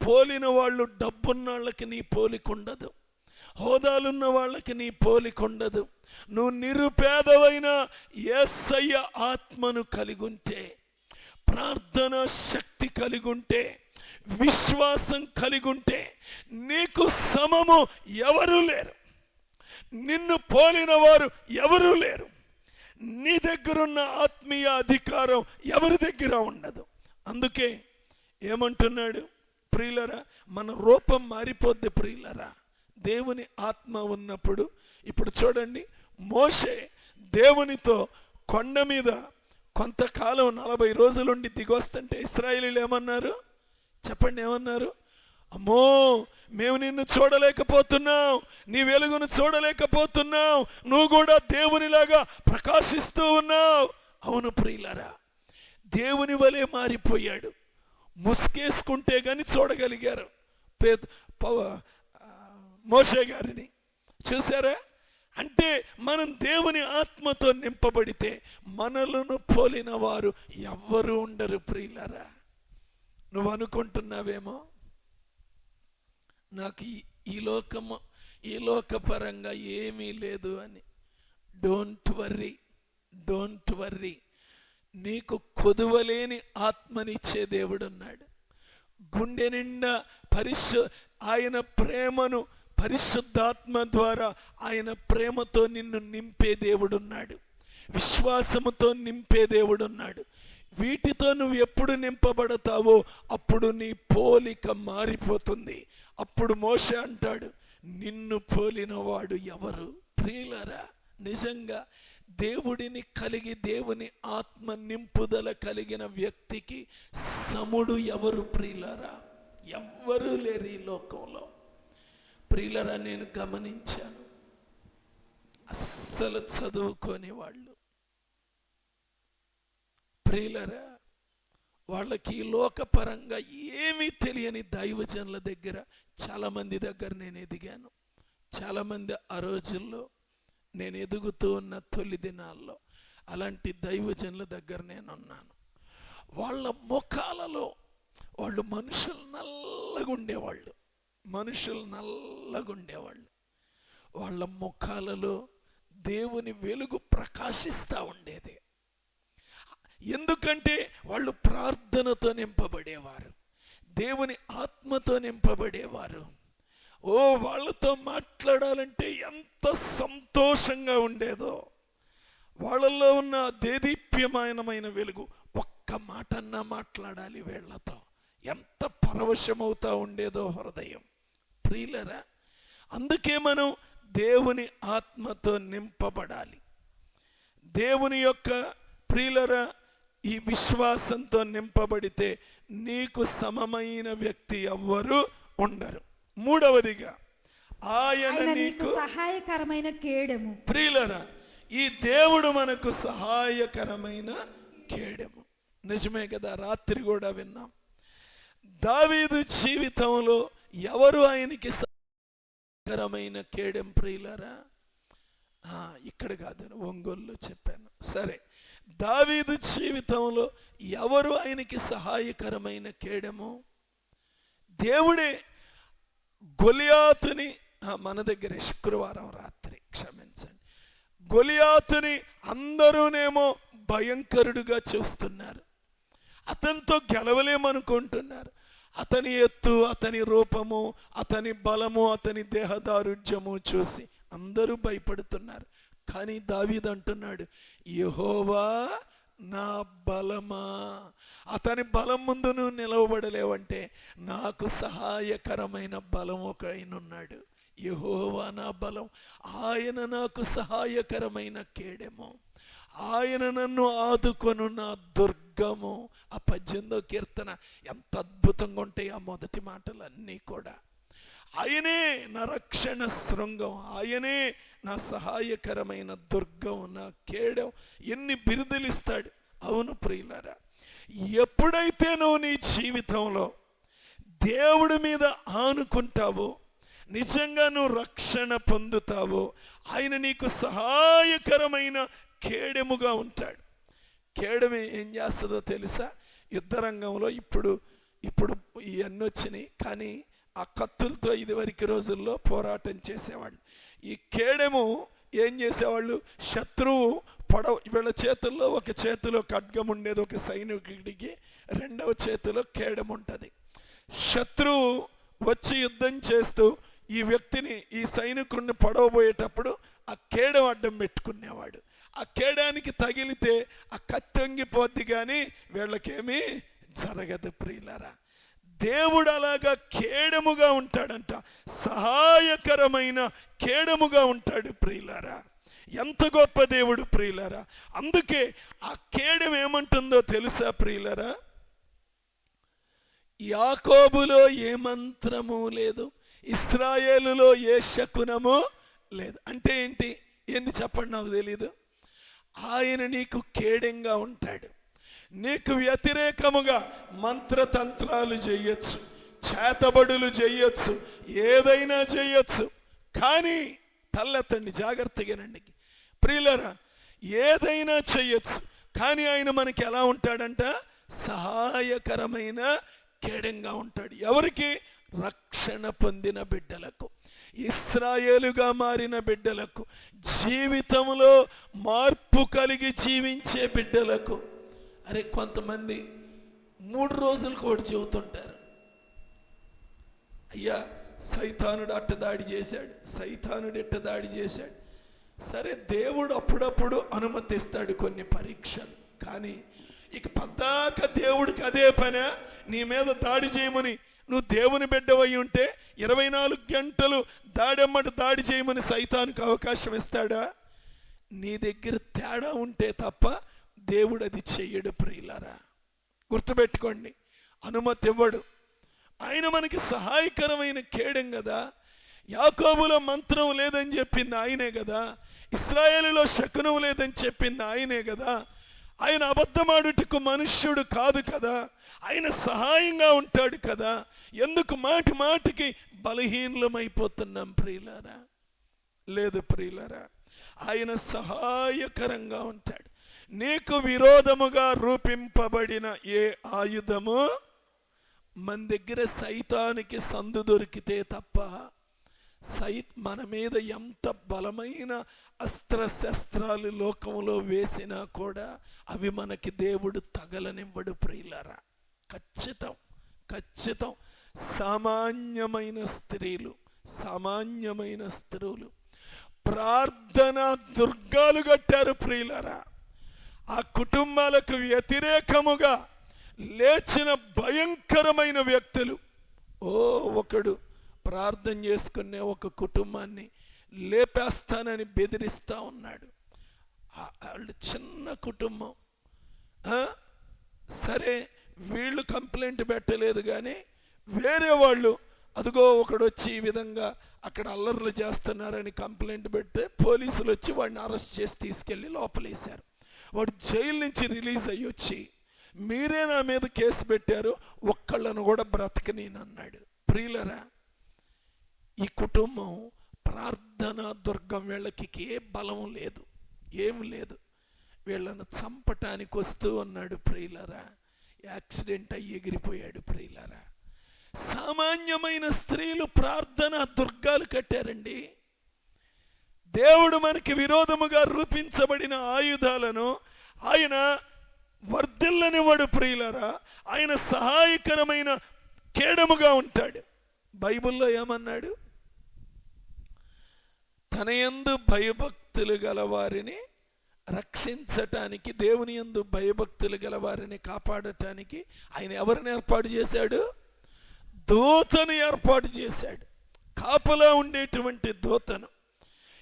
పోలిన వాళ్ళు, డబ్బున్న వాళ్ళకి నీ పోలిక ఉండదు, హోదాలున్న వాళ్ళకి నీ పోలిక ఉండదు. నువ్వు నిరుపేదవైన యేసయ్య ఆత్మను కలిగి ఉంటే, ప్రార్థన శక్తి కలిగి ఉంటే, విశ్వాసం కలిగి ఉంటే నీకు సమము ఎవరూ లేరు, నిన్ను పోలిన వారు ఎవరూ లేరు. నీ దగ్గరున్న ఆత్మీయ అధికారం ఎవరి దగ్గర ఉండదు. అందుకే ఏమంటున్నాడు ప్రియులరా, మన రూపం మారిపోద్ది ప్రియులరా దేవుని ఆత్మ ఉన్నప్పుడు. ఇప్పుడు చూడండి, మోషే దేవునితో కొండ మీద కొంతకాలం 40 రోజులుండి దిగొస్తుంటే ఇశ్రాయేలీయులు ఏమన్నారు చెప్పండి? ఏమన్నారు? అమ్మో, మేము నిన్ను చూడలేకపోతున్నాం, నీ వెలుగును చూడలేకపోతున్నాం, నువ్వు కూడా దేవునిలాగా ప్రకాశిస్తూ ఉన్నావు. అవును ప్రియులారా, దేవుని వలె మారిపోయాడు. ముసుకేసుకుంటే గాని చూడగలిగారు మోషే గారిని. చూసారా? అంటే మనం దేవుని ఆత్మతో నింపబడితే మనలను పోలిన వారు ఎవ్వరూ ఉండరు ప్రియులారా. నువ్వు అనుకుంటున్నావేమో నాకు ఈ లోకపరంగా ఏమీ లేదు అని. Don't worry. నీకు కొదువలేని ఆత్మనిచ్చే దేవుడున్నాడు. గుండె నిండా ఆయన ప్రేమను, పరిశుద్ధాత్మ ద్వారా ఆయన ప్రేమతో నిన్ను నింపే దేవుడున్నాడు, విశ్వాసముతో నింపే దేవుడున్నాడు. వీటితో నువ్వు ఎప్పుడు నింపబడతావో అప్పుడు నీ పోలిక మారిపోతుంది. అప్పుడు మోషే అంటాడు, నిన్ను పోలిన వాడు ఎవరు? ప్రియులారా, నిజంగా దేవుడిని కలిగి దేవుని ఆత్మ నింపుదల కలిగిన వ్యక్తికి సముడు ఎవరు ప్రియులారా? ఎవ్వరూ లేరు ఈ లోకంలో. ప్రియులారా, నేను గమనించాను, అస్సలు చదువుకోని వాళ్ళు ప్రియులారా, వాళ్ళకి ఈ లోకపరంగా ఏమీ తెలియని దైవజనుల దగ్గర చాలామంది దగ్గర నేను ఎదిగాను. చాలామంది ఆ రోజుల్లో నేను ఎదుగుతూ ఉన్న తొలి దినాల్లో అలాంటి దైవజనుల దగ్గర నేను ఉన్నాను. వాళ్ళ ముఖాలలో వాళ్ళు మనుషులు నల్లగుండేవాళ్ళు. వాళ్ళ ముఖాలలో దేవుని వెలుగు ప్రకాశిస్తూ ఉండేది. ఎందుకంటే వాళ్ళు ప్రార్థనతో నింపబడేవారు, దేవుని ఆత్మతో నింపబడేవారు. వాళ్ళతో మాట్లాడాలంటే ఎంత సంతోషంగా ఉండేదో. వాళ్ళల్లో ఉన్న దేదీప్యమానమైన వెలుగు, ఒక్క మాటన్నా మాట్లాడాలి వీళ్ళతో, ఎంత పరవశమవుతా ఉండేదో హృదయం. ప్రియులరా, అందుకే మనం దేవుని ఆత్మతో నింపబడాలి. దేవుని యొక్క ప్రియులరా ఈ విశ్వాసంతో నింపబడితే నీకు సమమైన వ్యక్తి ఎవ్వరు ఉండరు. మూడవదిగా ఆయన నీకు సహాయకరమైన కేడెము. ప్రియులరా, ఈ దేవుడు మనకు సహాయకరమైన కేడెము. నిజమే కదా, రాత్రి కూడా విన్నాం. దావీదు జీవితంలో ఎవరు ఆయనకి సహాయకరమైన కేడెం? ప్రియులరా, ఇక్కడ కాదు, ఒంగోలులో చెప్పాను. సరే, దావీదు జీవితంలో ఎవరు ఆయనకి సహాయకరమైన కేడెము? దేవుడే. గొలియాతుని మన దగ్గర శుక్రవారం రాత్రి, క్షమించండి, గొలియాతుని అందరూనేమో భయంకరుడుగా చూస్తున్నారు, అతనితో గెలవలేమనుకుంటున్నారు. అతని ఎత్తు, అతని రూపము, అతని బలము, అతని దేహదారుఢ్యము చూసి అందరూ భయపడుతున్నారు. కానీ దావీదు అంటున్నాడు, యెహోవా నా బలమా. అతని బలం ముందు నువ్వు నిలవబడలేవంటే నాకు సహాయకరమైన బలం ఒక ఆయన ఉన్నాడు. యెహోవా నా బలం, ఆయన నాకు సహాయకరమైన కేడెము, ఆయన నన్ను ఆదుకొను నా దుర్గము. ఆ 18వ కీర్తన ఎంత అద్భుతంగా ఉంటాయి ఆ మొదటి మాటలన్నీ కూడా. ఆయనే నా రక్షణ శృంగం, ఆయనే నా సహాయకరమైన దుర్గం, నా కేడెం. ఎన్ని బిరుదులు ఇస్తాడు. అవును ప్రియులారా, ఎప్పుడైతే నువ్వు నీ జీవితంలో దేవుడి మీద ఆనుకుంటావో, నిజంగా నువ్వు రక్షణ పొందుతావో, ఆయన నీకు సహాయకరమైన కేడెముగా ఉంటాడు. కేడెము ఏం చేస్తుందో తెలుసా? యుద్ధరంగంలో ఇప్పుడు ఇవన్నీ వచ్చినాయి, కానీ ఆ కత్తులతో ఇదివరకు రోజుల్లో పోరాటం చేసేవాళ్ళు. ఈ కేడెము ఏం చేసేవాళ్ళు? శత్రువు వీళ్ళ చేతుల్లో ఒక చేతిలో ఖడ్గం ఉండేది ఒక సైనికుడికి, రెండవ చేతిలో కేడెం ఉంటుంది. శత్రువు వచ్చి యుద్ధం చేస్తూ ఈ వ్యక్తిని, ఈ సైనికుడిని పడవబోయేటప్పుడు ఆ కేడెం అడ్డం పెట్టుకునేవాడు. ఆ కేడానికి తగిలితే ఆ కత్తంగిపోద్ది, కానీ వీళ్ళకేమీ జరగదు. ప్రియులారా, దేవుడు అలాగా కేడముగా ఉంటాడంట, సహాయకరమైన కేడముగా ఉంటాడు. ప్రియులారా, ఎంత గొప్ప దేవుడు ప్రియులారా. అందుకే ఆ కేడెం ఏమంటుందో తెలుసా ప్రియులారా? యాకోబులో ఏ మంత్రము లేదు, ఇశ్రాయేలులో ఏ శకునము లేదు. అంటే ఏంటి? ఏంది చెప్పండి, నాకు తెలీదు. ఆయన నీకు కేడెంగా ఉంటాడు. నీకు వ్యతిరేకముగా మంత్రతంత్రాలు చేయొచ్చు, చేతబడులు చేయొచ్చు, ఏదైనా చేయొచ్చు. కానీ తల్లెత్తండి, జాగ్రత్తగానండి ప్రియులరా, ఏదైనా చేయొచ్చు. కానీ ఆయన మనకి ఎలా ఉంటాడంట? సహాయకరమైన కేడెంగా ఉంటాడు. ఎవరికి? రక్షణ పొందిన బిడ్డలకు, ఇశ్రాయేలుగా మారిన బిడ్డలకు, జీవితంలో మార్పు కలిగి జీవించే బిడ్డలకు. అరే, కొంతమంది 3 రోజులకు ఒకటి చెబుతుంటారు, అయ్యా సైతానుడు అట్ట దాడి చేశాడు, సైతానుడు ఎట్ట దాడి చేశాడు. సరే, దేవుడు అప్పుడప్పుడు అనుమతిస్తాడు కొన్ని పరీక్షలు, కానీ ఇక పద్దాక దేవుడికి అదే పనే నీ మీద దాడి చేయమని. నువ్వు దేవుని బిడ్డవై ఉంటే 24 గంటలు దాడెమ్మటి దాడి చేయమని సైతానికి అవకాశం ఇస్తాడా? నీ దగ్గర తేడా ఉంటే తప్ప దేవుడు అది చెయ్యడు. ప్రియులారా, గుర్తుపెట్టుకోండి, అనుమతి ఇవ్వడు. ఆయన మనకి సహాయకరమైన కేడెం కదా. యాకోబులో మంత్రం లేదని చెప్పింది ఆయనే కదా, ఇశ్రాయేలులో శకునం లేదని చెప్పింది ఆయనే కదా. ఆయన అబద్ధమాడుటకు మనుష్యుడు కాదు కదా, ఆయన సహాయంగా ఉంటాడు కదా. ఎందుకు మాటి మాటికి బలహీనమైపోతున్నాం ప్రియులారా? లేదు ప్రియులారా, ఆయన సహాయకరంగా ఉంటాడు. నీకు విరోధముగా రూపింపబడిన ఏ ఆయుధము, మన దగ్గర సైతానికి సందు దొరికితే తప్ప మన మీద ఎంత బలమైన అస్త్రశస్త్రాలు లోకంలో వేసినా కూడా అవి మనకి దేవుడు తగలనివ్వడు ప్రియులారా. ఖచ్చితం, ఖచ్చితం. సామాన్యమైన స్త్రీలు ప్రార్థన దుర్గాలు కట్టారు ప్రియులారా. ఆ కుటుంబాలకు వ్యతిరేకముగా లేచిన భయంకరమైన వ్యక్తులు. ఒకడు ప్రార్థన చేసుకునే ఒక కుటుంబాన్ని లేపేస్తానని బెదిరిస్తూ ఉన్నాడు. వాళ్ళు చిన్న కుటుంబం, సరే వీళ్ళు కంప్లైంట్ పెట్టలేదు, కానీ వేరే వాళ్ళు అదిగో ఒకడు వచ్చి ఈ విధంగా అక్కడ అల్లర్లు చేస్తున్నారని కంప్లైంట్ పెడితే పోలీసులు వచ్చి వాడిని అరెస్ట్ చేసి తీసుకెళ్ళి లోపలేశారు. వాడు జైలు నుంచి రిలీజ్ అయ్యి వచ్చి, మీరే నా మీద కేసు పెట్టారు, ఒక్కళ్ళను కూడా బ్రతకనేనన్నాడు. ప్రియులరా, ఈ కుటుంబం ప్రార్థనా దుర్గం, వీళ్ళకి ఏ బలం లేదు, ఏం లేదు. వీళ్ళను చంపటానికి వస్తూ ఉన్నాడు. ప్రియులరా, యాక్సిడెంట్ అయ్యి ఎగిరిపోయాడు. ప్రియులరా, సామాన్యమైన స్త్రీలు ప్రార్థన దుర్గాలు కట్టారండి. దేవుడు మనకి విరోధముగా రూపించబడిన ఆయుధాలను ఆయన వర్ధిల్లనివాడు. ప్రియులరా, ఆయన సహాయకరమైన కేడముగా ఉంటాడు. బైబిల్లో ఏమన్నాడు? తన యందు భయభక్తులు గల వారిని రక్షించటానికి, దేవుని యందు భయభక్తులు గల వారిని కాపాడటానికి ఆయన ఎవరిని ఏర్పాటు చేశాడు? దూతను ఏర్పాటు చేశాడు. కాపలా ఉండేటువంటి దూతను.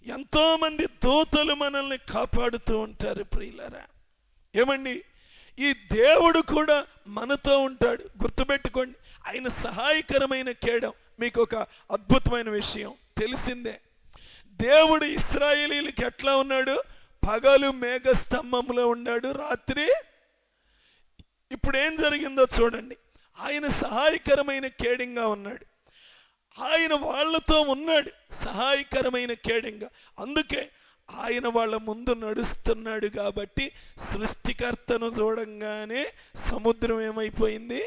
ఎంతోమంది దూతలు మనల్ని కాపాడుతూ ఉంటారు. ప్రియులారా, ఏమండి, ఈ దేవుడు కూడా మనతో ఉంటాడు. గుర్తుపెట్టుకోండి, ఆయన సహాయకరమైన కేడం. మీకు ఒక అద్భుతమైన విషయం తెలిసిందే. దేవుడు ఇశ్రాయేలీయులకి ఎట్లా ఉన్నాడు? పగలు మేఘస్తంభంలో ఉన్నాడు, రాత్రి. ఇప్పుడు ఏం జరిగిందో చూడండి. ఆయన సహాయకరమైన కేడంగా ఉన్నాడు. ఆయన వాళ్ళతో ఉన్నాడు, సహాయకరమైన కేడంగా. అందుకే ఆయన వాళ్ళ ముందు నడుస్తున్నాడు. కాబట్టి సృష్టికర్తను చూడంగానే సముద్రం ఏమైపోయింది?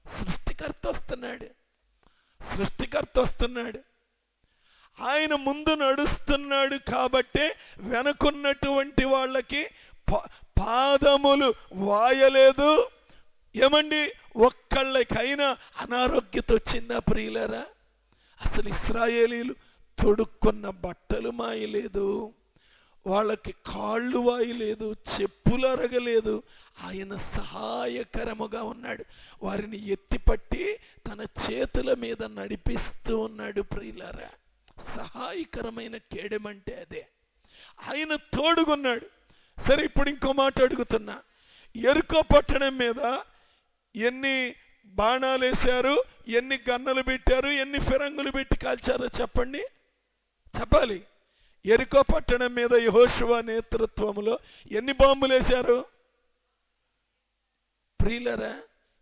సృష్టికర్త వస్తున్నాడు, సృష్టికర్త వస్తున్నాడు. ఆయన ముందు నడుస్తున్నాడు కాబట్టి వెనకున్నటువంటి వాళ్ళకి పాదములు వాయలేదు. ఏమండి, ఒక్కళ్ళకైనా అనారోగ్యత వచ్చిందా? ప్రియులరా, అసలు ఇశ్రాయేలీలు తొడుక్కున్న బట్టలు మాయలేదు, వాళ్ళకి కాళ్ళు వాయలేదు, చెప్పులు అరగలేదు. ఆయన సహాయకరముగా ఉన్నాడు. వారిని ఎత్తిపట్టి తన చేతుల మీద నడిపిస్తూ ఉన్నాడు. ప్రియులారా, సహాయకరమైన కేడమంటే అదే. ఆయన తోడుగున్నాడు. సరే, ఇప్పుడు ఇంకో మాట అడుగుతున్నా. ఎరుకో పట్టణం మీద ఎన్ని బాణాలు వేశారు, ఎన్ని గన్నలు పెట్టారు, ఎన్ని ఫిరంగులు పెట్టి కాల్చారో చెప్పండి, చెప్పాలి. ఎరికో పట్టణం మీద యెహోషువ నేతృత్వంలో ఎన్ని బాంబులు వేశారు? ప్రియులరా,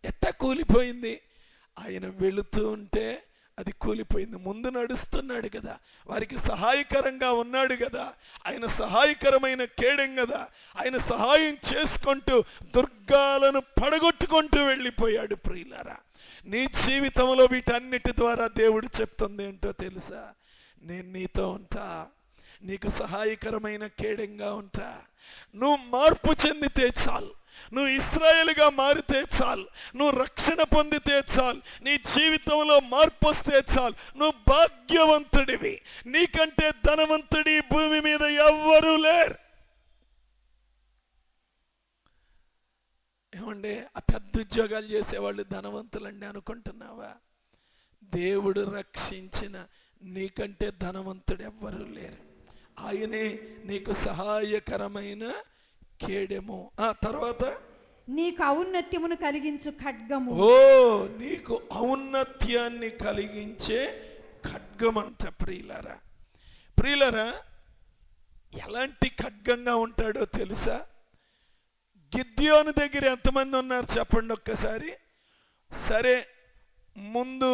ఎట్టా కూలిపోయింది? ఆయన వెళుతూ ఉంటే అది కూలిపోయింది. ముందు నడుస్తున్నాడు కదా, వారికి సహాయకరంగా ఉన్నాడు కదా, ఆయన సహాయకరమైన కేడం కదా. ఆయన సహాయం చేసుకుంటూ దుర్గాలను పడగొట్టుకుంటూ వెళ్ళిపోయాడు. ప్రియులారా, నీ జీవితంలో వీటన్నిటి ద్వారా దేవుడు చెప్తుంది ఏంటో తెలుసా? నేను నీతో ఉంటా, నీకు సహాయకరమైన కేడంగా ఉంటా. నువ్వు మార్పు చెందితే చాలు, నువ్వు ఇశ్రాయేలుగా మారితే చాలు, నువ్వు రక్షణ పొందితే చాలు, నీ జీవితంలో మార్పు వస్తే చాలు, నువ్వు భాగ్యవంతుడివి. నీకంటే ధనవంతుడి భూమి మీద ఎవ్వరూ లేరు. ఏమండి, ఆ పెద్ద ఉద్యోగాలు చేసేవాళ్ళు ధనవంతులండి అనుకుంటున్నావా? దేవుడు రక్షించిన నీకంటే ధనవంతుడు ఎవ్వరూ లేరు. ఆయనే నీకు సహాయకరమైన కేడెము. ఆ తర్వాత నీకు ఔన్నత్యమును కలిగించు ఖడ్గము. ఓ, నీకు ఔన్నత్యాన్ని కలిగించే ఖడ్గమంట. ప్రియులారా, ప్రియులారా, ఎలాంటి ఖడ్గంగా ఉంటాడో తెలుసా? గిద్యోను దగ్గర ఎంతమంది ఉన్నారు చెప్పండి ఒక్కసారి. సరే, ముందు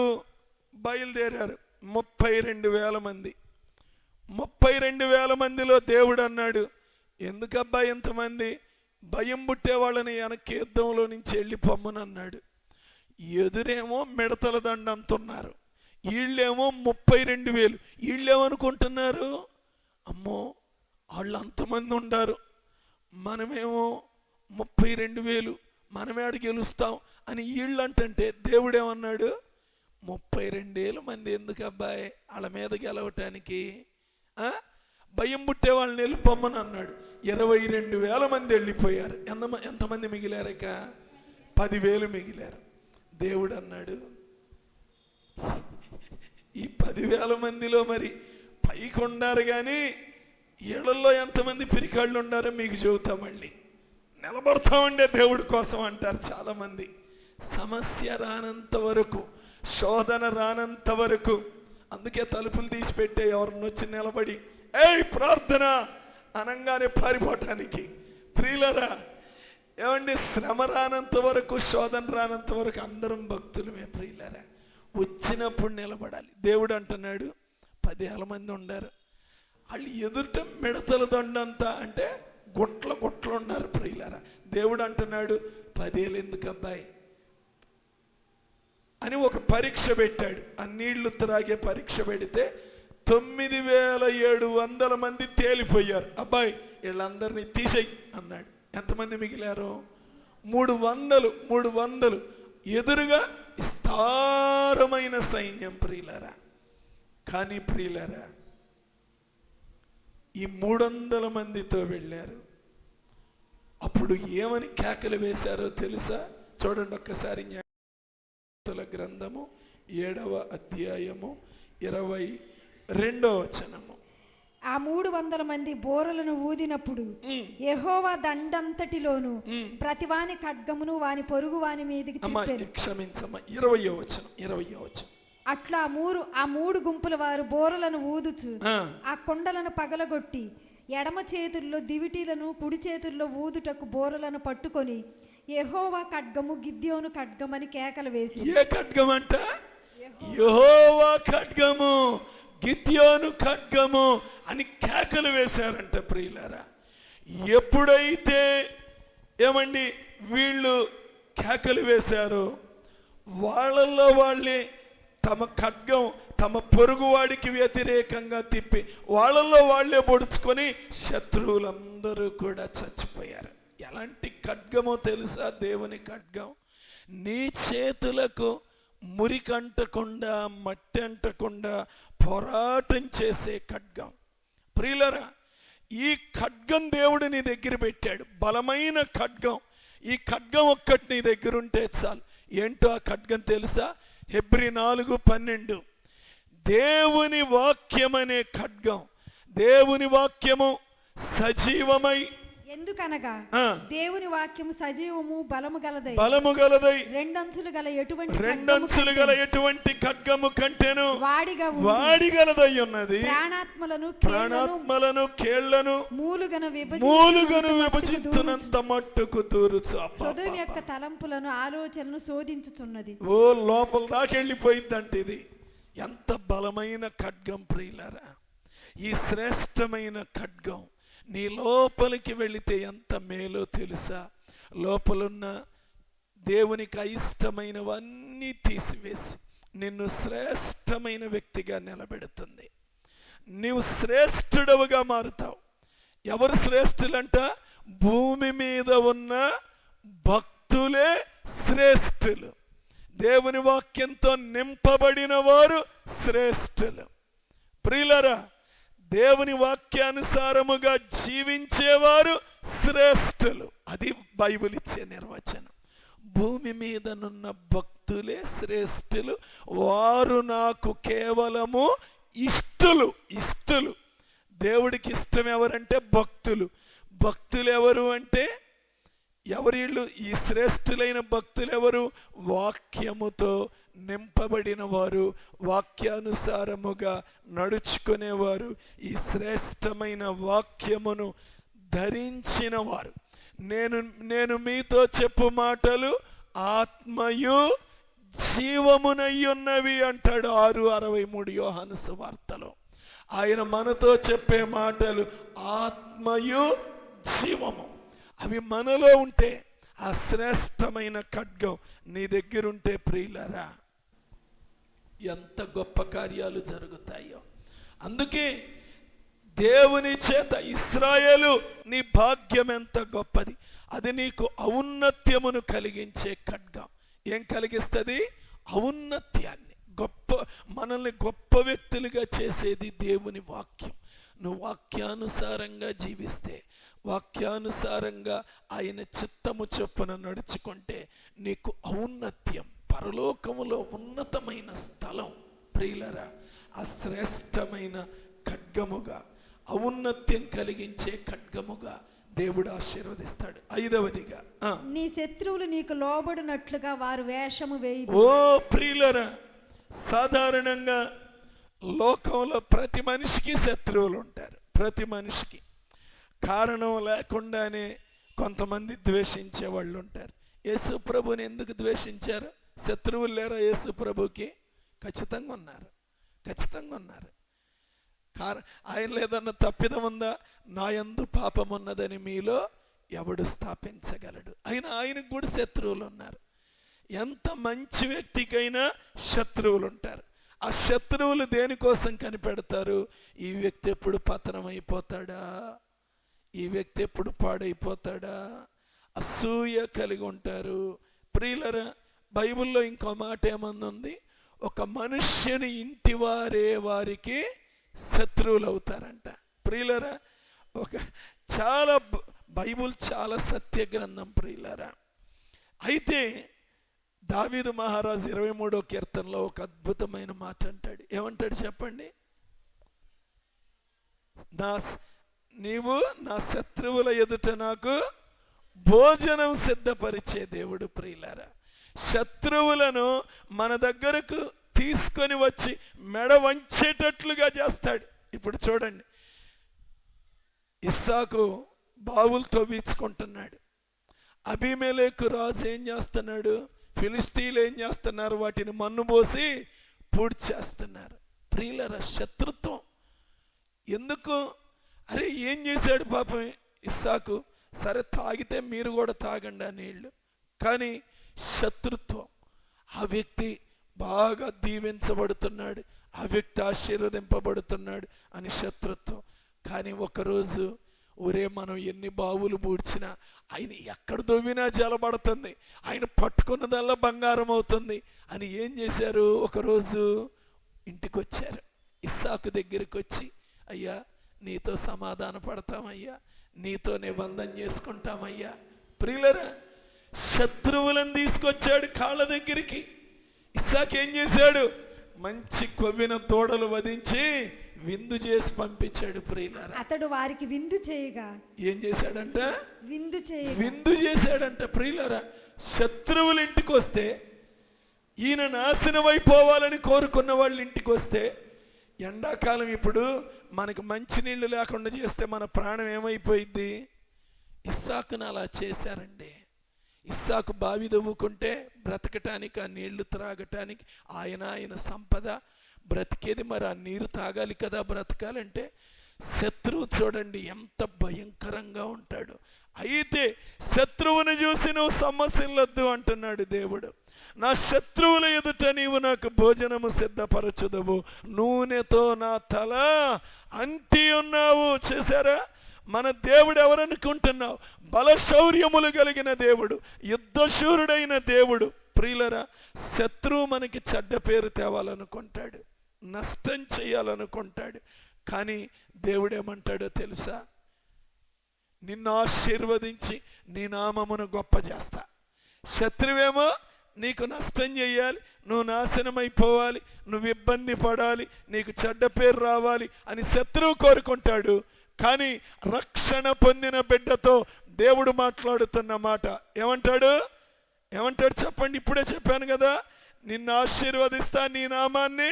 బయలుదేరారు 32,000 మంది. 32,000 మందిలో దేవుడు అన్నాడు, ఎందుకబ్బా ఇంతమంది? భయం పుట్టే వాళ్ళని వెనక్కి యుద్ధంలో నుంచి వెళ్ళిపోమ్మని అన్నాడు. ఎదురేమో మిడతల దండంతున్నారు, వీళ్ళేమో 32,000. వీళ్ళేమనుకుంటున్నారు, అమ్మో వాళ్ళు అంతమంది ఉండారు, మనమేమో 32,000, మనమే అడిగి గెలుస్తాం అని వీళ్ళు అంటుంటే దేవుడేమన్నాడు, 32,000 మంది ఎందుకు అబ్బాయి వాళ్ళ మీద గెలవటానికి? భయం పుట్టే వాళ్ళని వెళ్ళిపోమ్మని అన్నాడు. 22,000 మంది వెళ్ళిపోయారు. ఎంతమంది మిగిలారక? 10,000 మిగిలారు. దేవుడు అన్నాడు, ఈ 10,000 మందిలో మరి పైకి ఉన్నారు, కానీ ఏళ్ళల్లో ఎంతమంది పిరికాళ్ళు ఉండారో మీకు చెబుతా. మళ్ళీ నిలబడతా ఉండే దేవుడి కోసం అంటారు చాలామంది. సమస్య రానంత వరకు, శోధన రానంత వరకు, అందుకే తలుపులు తీసి పెట్టే ఎవరిని వచ్చి నిలబడి ఏయ్ ప్రార్థన అనంగానే పారిపోవటానికి. ప్రియులరా, ఏమండి, శ్రమ రానంత వరకు, శోధన రానంత వరకు అందరం భక్తులమే. ప్రియులరా, వచ్చినప్పుడు నిలబడాలి. దేవుడు అంటున్నాడు 10,000 మంది ఉండారు, వాళ్ళు ఎదుట మిడతల దండంతా అంటే గుట్లు ఉన్నారు. ప్రియులరా, దేవుడు అంటున్నాడు 10,000 ఎందుకు అబ్బాయి అని ఒక పరీక్ష పెట్టాడు. ఆ నీళ్లు త్రాగే పరీక్ష పెడితే 9,700 మంది తేలిపోయారు. అబ్బాయి వీళ్ళందరినీ తీసేయి అన్నాడు. ఎంతమంది మిగిలారు? 300. ఎదురుగా విస్తారమైన సైన్యం. ప్రియులరా, కానీ ప్రియులరా, ఈ 300 మందితో వెళ్ళారు. అప్పుడు ఏమని కేకలు వేశారో తెలుసా? చూడండి ఒక్కసారి. న్యాయాధిపతుల గ్రంథము 7వ అధ్యాయము 22వ వచనము. ఆ 300 మంది బోరలను ఊదినప్పుడు యెహోవా దండంతటిలోను ప్రతివాని ఖడ్గమును వాని పొరుగు వాని మీదికి తిప్పెను. క్షమించమ్మా, 20వ వచనం. అట్లా ఆ మూడు గుంపుల వారు బోరలను ఊదుచు ఆ కొండలను పగలగొట్టి ఎడమ చేతుల్లో దివిటీలను, కుడి చేతుల్లో ఊదుటకు బోరలను పట్టుకొని యెహోవా ఖడ్గము గిద్యోను ఖడ్గమని కేకలు వేసి. ఏ ఖడ్గం అంట? యెహోవా ఖడ్గము, గిద్యోను ఖడ్గము అని కేకలు వేశారంట. ప్రియులారా, ఎప్పుడైతే ఏమండి వీళ్ళు కేకలు వేశారో వాళ్ళల్లో వాళ్ళే తమ ఖడ్గం తమ పొరుగువాడికి వ్యతిరేకంగా తిప్పి వాళ్ళల్లో వాళ్ళే పొడుచుకొని శత్రువులందరూ కూడా చచ్చిపోయారు. ఎలాంటి ఖడ్గమో తెలుసా? దేవుని ఖడ్గం. నీ చేతులకు మురికంటకుండా, మట్టి అంటకుండా పోరాటం చేసే ఖడ్గం. ప్రియులరా, ఈ ఖడ్గం దేవుడు నీ దగ్గర పెట్టాడు, బలమైన ఖడ్గం. ఈ ఖడ్గం ఒక్కటి నీ దగ్గర ఉంటే చాలు. ఏంటో ఆ ఖడ్గం తెలుసా? హెబ్రీ 4:12. దేవుని వాక్యం అనే ఖడ్గం. దేవుని వాక్యము సజీవమై, ఎందుకనగా దేవుని వాక్యము సజీవము బలము గలదై రెండంచులు గల ఎటువంటి ఖడ్గము కంటేను వాడిగలదై ఉన్నది. ప్రాణాత్మలను కేళ్లను మూలుగను విభజిస్తున్నంత మట్టుకు దూరుచు. హృదయం యొక్క తలంపులను ఆలోచనను శోధించుచున్నది. ఓ లోపల దాకా వెళ్ళిపోయిందంటే ఇది ఎంత బలమైన ఖడ్గం. ప్రియులారా, ఈ శ్రేష్టమైన ఖడ్గం నీ లోపలికి వెళితే ఎంత మేలో తెలుసా? లోపలున్న దేవునికి అయిష్టమైనవన్నీ తీసివేసి నిన్ను శ్రేష్టమైన వ్యక్తిగా నిలబెడుతుంది. నీవు శ్రేష్ఠుడవుగా మారుతావు. ఎవరు శ్రేష్ఠులంట? భూమి మీద ఉన్న భక్తులే శ్రేష్ఠులు. దేవుని వాక్యంతో నింపబడిన వారు శ్రేష్ఠులు. ప్రియులారా, దేవుని వాక్యానుసారముగా జీవించేవారు శ్రేష్ఠులు. అది బైబిల్ ఇచ్చే నిర్వచనం. భూమి మీదనున్న భక్తులే శ్రేష్ఠులు, వారు నాకు కేవలము ఇష్టలు. దేవుడికి ఇష్టం ఎవరంటే భక్తులు. భక్తులు ఎవరు అంటే ఎవరిళ్ళు? ఈ శ్రేష్ఠులైన భక్తులు ఎవరు? వాక్యముతో నింపబడిన వారు, వాక్యానుసారముగా నడుచుకునేవారు, ఈ శ్రేష్టమైన వాక్యమును ధరించిన వారు. నేను మీతో చెప్పు మాటలు ఆత్మయు జీవమునయ్యున్నవి అంటాడు 6:63 యోహాను సువార్తలో. ఆయన మనతో చెప్పే మాటలు ఆత్మయు జీవము. అవి మనలో ఉంటే, ఆ శ్రేష్టమైన ఖడ్గం నీ దగ్గరుంటే ప్రియులరా, ఎంత గొప్ప కార్యాలు జరుగుతాయో. అందుకే దేవుని చేత ఇశ్రాయేలు నీ భాగ్యం ఎంత గొప్పది. అది నీకు ఔన్నత్యమును కలిగించే ఖడ్గం. ఏం కలిగిస్తుంది? ఔన్నత్యాన్ని. మనల్ని గొప్ప వ్యక్తులుగా చేసేది దేవుని వాక్యం. నువ్వు వాక్యానుసారంగా జీవిస్తే, వాక్యానుసారంగా ఆయన చిత్తము చొప్పున నడుచుకుంటే నీకు ఔన్నత్యం, పరలోకములో ఉన్నతమైన స్థలం. ప్రియులరా, ఆ శ్రేష్టమైన ఖడ్గముగా, ఔన్నత్యం కలిగించే ఖడ్గముగా దేవుడు ఆశీర్వదిస్తాడు. 5వదిగా నీ శత్రువులు నీకు లోబడినట్లుగా వారు వేషము వేయి. ఓ ప్రియులరా, సాధారణంగా లోకంలో ప్రతి మనిషికి శత్రువులు ఉంటారు. ప్రతి మనిషికి కారణం లేకుండానే కొంతమంది ద్వేషించే వాళ్ళు ఉంటారు. యేసు ప్రభుని ఎందుకు ద్వేషించారు? శత్రువులు లేరా యేసు ప్రభుకి? ఖచ్చితంగా ఉన్నారు, ఖచ్చితంగా ఉన్నారు. ఆయనలో ఏదన్నా తప్పిదం ఉందా? నా యందు పాపం ఉన్నదని మీలో ఎవడు స్థాపించగలడు? ఆయనకు కూడా శత్రువులు ఉన్నారు. ఎంత మంచి వ్యక్తికైనా శత్రువులు ఉంటారు. ఆ శత్రువులు దేనికోసం కనిపెడతారు? ఈ వ్యక్తి ఎప్పుడు పతనం అయిపోతాడా, ఈ వ్యక్తి ఎప్పుడు పాడైపోతాడా, అసూయ కలిగి ఉంటారు. ప్రియులరా, బైబిల్లో ఇంకో మాట ఏమనుంది? ఒక మనుష్యుని ఇంటి వారే వారికి శత్రువులు అవుతారంట. ప్రియులరా, చాలా బైబిల్ చాలా సత్య గ్రంథం ప్రియులరా. అయితే దావీదు మహారాజు 23వ కీర్తనలో ఒక అద్భుతమైన మాట అంటాడు. ఏమంటాడు చెప్పండి? నీవు నా శత్రువుల ఎదుట నాకు భోజనం సిద్ధపరిచే దేవుడు. ప్రియులారా, శత్రువులను మన దగ్గరకు తీసుకొని వచ్చి మెడ వంచేటట్లుగా చేస్తాడు. ఇప్పుడు చూడండి, ఇస్సాకు బావులు తవ్వించుకుంటున్నాడు. అబీమెలెకు రాజు ఏం చేస్తున్నాడు? ఫిలిస్తీన్లు ఏం చేస్తున్నారు? వాటిని మన్ను పోసి పూడ్చి చేస్తున్నారు. ప్రియులారా, శత్రుత్వం ఎందుకు? అరే ఏం చేశాడు పాపం ఇస్సాకు? సరే తాగితే మీరు కూడా తాగండి ఆ నీళ్ళు. కానీ శత్రుత్వం, ఆ వ్యక్తి బాగా దీవించబడుతున్నాడు, ఆ వ్యక్తి ఆశీర్వదింపబడుతున్నాడు అని శత్రుత్వం. కానీ ఒకరోజు ఒరే మనం ఎన్ని బావులు పూడ్చినా ఆయన ఎక్కడ దొవ్వినా జలబడుతుంది, ఆయన పట్టుకున్నదల్లా బంగారం అవుతుంది అని ఏం చేశారు? ఒకరోజు ఇంటికి వచ్చారు. ఇస్సాకు దగ్గరికి వచ్చి, అయ్యా నీతో సమాధాన పడతామయ్యా, నీతో నిబంధన చేసుకుంటామయ్యా. ప్రియులరా, శత్రువులను తీసుకొచ్చాడు కాళ్ళ దగ్గరికి. ఇస్సాకు ఏం చేశాడు? మంచి కొవ్విన తోడలు వధించి విందు చేసి పంపించాడు. ప్రియులారా, అతడు వారికి విందు చేయగా ఏం చేశాడంట? విందు చేశాడంట. ప్రియులారా, శత్రువులు ఇంటికి వస్తే, ఈయన నాశనం అయిపోవాలని కోరుకున్న వాళ్ళు ఇంటికి వస్తే, ఎండాకాలం ఇప్పుడు మనకు మంచినీళ్ళు లేకుండా చేస్తే మన ప్రాణం ఏమైపోయిద్ది? ఇస్సాకును అలా చేశారండి. ఇస్సాకు బావి దవ్వుకుంటే బ్రతకటానికి, ఆ నీళ్లు త్రాగటానికి, ఆయన సంపద బ్రతికేది. మరి ఆ నీరు తాగాలి కదా బ్రతకాలంటే. శత్రువు చూడండి ఎంత భయంకరంగా ఉంటాడు. అయితే శత్రువుని చూసి నువ్వు సమస్యలొద్దు అంటున్నాడు దేవుడు. నా శత్రువుల ఎదుట నీవు నాకు భోజనము సిద్ధపరచుదవు, నూనెతో నా తల అంటి ఉన్నావు. చేశారా? మన దేవుడు ఎవరనుకుంటున్నావు? బలశౌర్యములు కలిగిన దేవుడు, యుద్ధశూరుడైన దేవుడు. ప్రియులరా, శత్రువు మనకి చెడ్డ పేరు తేవాలనుకుంటాడు, నష్టం చేయాలనుకుంటాడు. కానీ దేవుడేమంటాడో తెలుసా? నిన్ను ఆశీర్వదించి నీ నామమును గొప్ప చేస్తా. శత్రువేమో నీకు నష్టం చేయాలి, నువ్వు నాశనం అయిపోవాలి, నువ్వు ఇబ్బంది పడాలి, నీకు చెడ్డ పేరు రావాలి అని శత్రువు కోరుకుంటాడు. కానీ రక్షణ పొందిన బిడ్డతో దేవుడు మాట్లాడుతున్న మాట ఏమంటాడు? చెప్పండి. ఇప్పుడే చెప్పాను కదా, నిన్ను ఆశీర్వదిస్తా, నీ నామాన్ని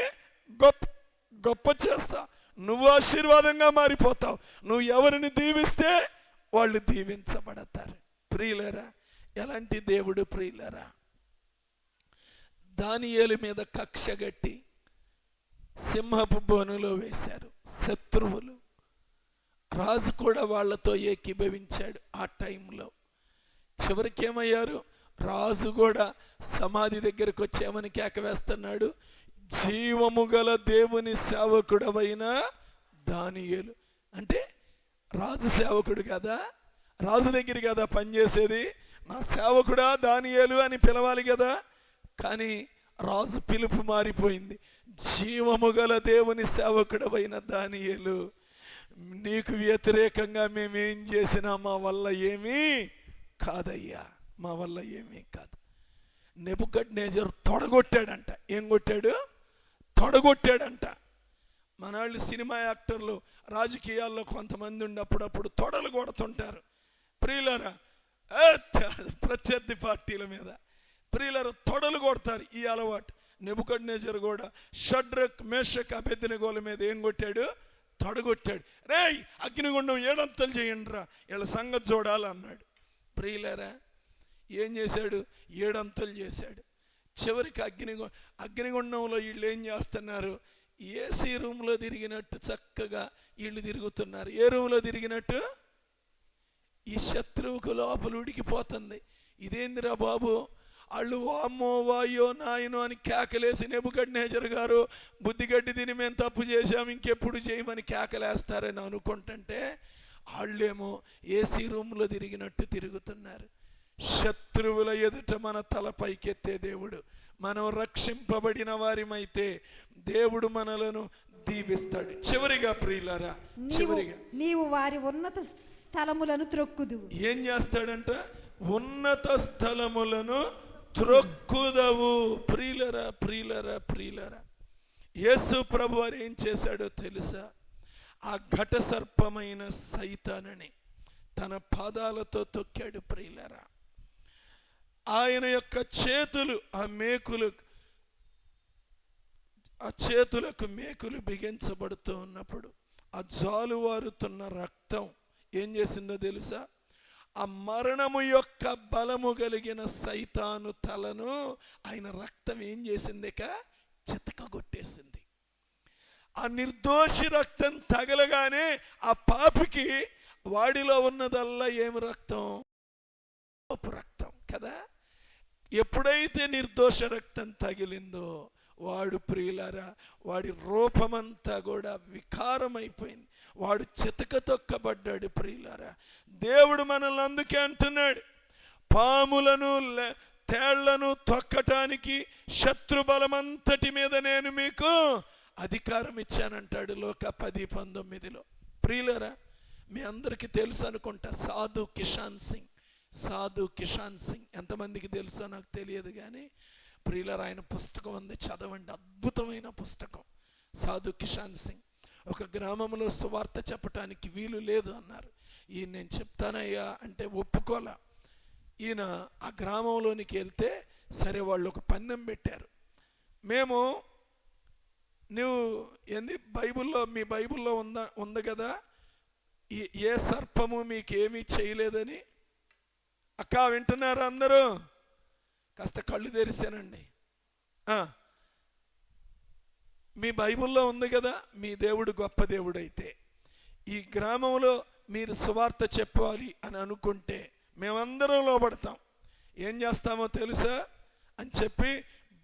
గొప్ప చేస్తా, నువ్వు ఆశీర్వాదంగా మారిపోతావు. నువ్వు ఎవరిని దీవిస్తే వాళ్ళు దీవించబడతారు. ప్రియులరా, ఎలాంటి దేవుడు ప్రియులరా! దానియేలు మీద కక్షగట్టి సింహపు బోనులో వేశారు శత్రువులు. రాజు కూడా వాళ్ళతో ఏకీభవించాడు. ఆ టైంలో చివరికి ఏమయ్యారు? రాజు కూడా సమాధి దగ్గరకు వచ్చి ఏమని కేక వేస్తున్నాడు? జీవము గల దేవుని సేవకుడవైన దానియేలు. అంటే రాజు సేవకుడు కదా, రాజు దగ్గర కదా పనిచేసేది. నా సేవకుడా దానియేలు అని పిలవాలి కదా. కానీ రాజు పిలుపు మారిపోయింది. జీవము గల దేవుని సేవకుడవైన దానియేలు, నీకు వ్యతిరేకంగా మేమేం చేసినా మా వల్ల ఏమీ కాదయ్యా, మా వల్ల ఏమీ కాదు. నెబుకద్నెజరు తొడగొట్టాడంట. ఏం కొట్టాడు? తొడగొట్టాడంట. మనాళ్ళు సినిమా యాక్టర్లు రాజకీయాల్లో కొంతమంది ఉండి అప్పుడప్పుడు తొడలు కొడుతుంటారు. ప్రియులరా, ప్రత్యర్థి పార్టీల మీద ప్రియులరు తొడలు కొడతారు. ఈ అలవాటు నెబుకద్నెజరు కూడా షడ్రక్ మేషక్ అబేద్నెగోల మీద ఏం కొట్టాడు? తొడగొట్టాడు. రేయ్ అగ్నిగుండం 7 అంతలు చేయండి రా, వీళ్ళ సంగతి చూడాలన్నాడు. ప్రియులరా, ఏం చేశాడు? 7 అంతలు చేశాడు. చివరికి అగ్నిగుండంలో వీళ్ళు ఏం చేస్తున్నారు? ఏసీ రూమ్లో తిరిగినట్టు చక్కగా వీళ్ళు తిరుగుతున్నారు. ఏ రూమ్లో తిరిగినట్టు? ఈ శత్రువుకు లోపల ఉడికిపోతుంది. ఇదేందిరా బాబు, వాళ్ళు వామ్మో వాయో నాయనో అని కేకలేసి నెబుకద్నెజరు గారు బుద్ధిగడ్డి తిని మేము తప్పు చేశాము ఇంకెప్పుడు చేయమని కేకలేస్తారని అనుకుంటుంటే వాళ్ళేమో ఏసీ రూమ్లో తిరిగినట్టు తిరుగుతున్నారు. శత్రువుల ఎదుట మన తల పైకెత్తే దేవుడు. మనం రక్షింపబడిన వారిమైతే దేవుడు మనలను దీవిస్తాడు. చివరిగా ప్రియులారా, చివరిగా నీవు వారి ఉన్నత స్థలములను త్రొక్కుదు. ఏం చేస్తాడంట? ఉన్నత స్థలములను త్రొక్కుదవు. ప్రియులరా, ప్రియులరా, ప్రియులరా, యేసు ప్రభు వారు ఏం చేశాడో తెలుసా? ఆ ఘట సర్పమైన సైతానుని తన పాదాలతో తొక్కాడు. ప్రియులరా, ఆయన యొక్క చేతులు ఆ చేతులకు మేకులు బిగించబడుతూ ఉన్నప్పుడు ఆ జాలువారుతున్న రక్తం ఏం చేసిందో తెలుసా? ఆ మరణము యొక్క బలము కలిగిన సైతాను తలను ఆయన రక్తం ఏం చేసిందిక? చితకగొట్టేసింది. ఆ నిర్దోషి రక్తం తగలగానే ఆ పాపికి వాడిలో ఉన్నదల్లా ఏమి రక్తం? రక్తం కదా. ఎప్పుడైతే నిర్దోష రక్తం తగిలిందో వాడు ప్రియులారా, వాడి రూపమంతా కూడా వికారమైపోయింది. వాడు చితకతొక్కబడ్డాడు. ప్రియులారా, దేవుడు మనల్ని అందుకే అంటున్నాడు, పాములను తేళ్లను తొక్కటానికి శత్రుబలమంతటి మీద నేను మీకు అధికారం ఇచ్చానంటాడు లోక 10:19. ప్రియులారా, మీ అందరికీ తెలుసు అనుకుంటా సాధు కిషాన్ సింగ్ ఎంతమందికి తెలుసో నాకు తెలియదు కానీ ప్రియులారా, ఆయన పుస్తకం ఉంది, చదవండి. అద్భుతమైన పుస్తకం. సాధు కిషాన్ సింగ్ ఒక గ్రామంలో సువార్త చెప్పటానికి వీలు లేదు అన్నారు. ఈయన నేను చెప్తానయ్యా అంటే ఒప్పుకోలా. ఈయన ఆ గ్రామంలోనికి వెళ్తే సరే వాళ్ళు ఒక పందెం పెట్టారు. నువ్వు బైబిల్లో మీ బైబిల్లో ఉంది కదా, ఏ సర్పము మీకేమీ చేయలేదని. అక్క వింటున్నారా అందరూ? కాస్త కళ్ళు తెరిసానండి. మీ బైబిల్లో ఉంది కదా, మీ దేవుడు గొప్ప దేవుడు అయితే ఈ గ్రామంలో మీరు సువార్త చెప్పాలి అని అనుకుంటే మేమందరం లోబడతాం. ఏం చేస్తామో తెలుసా అని చెప్పి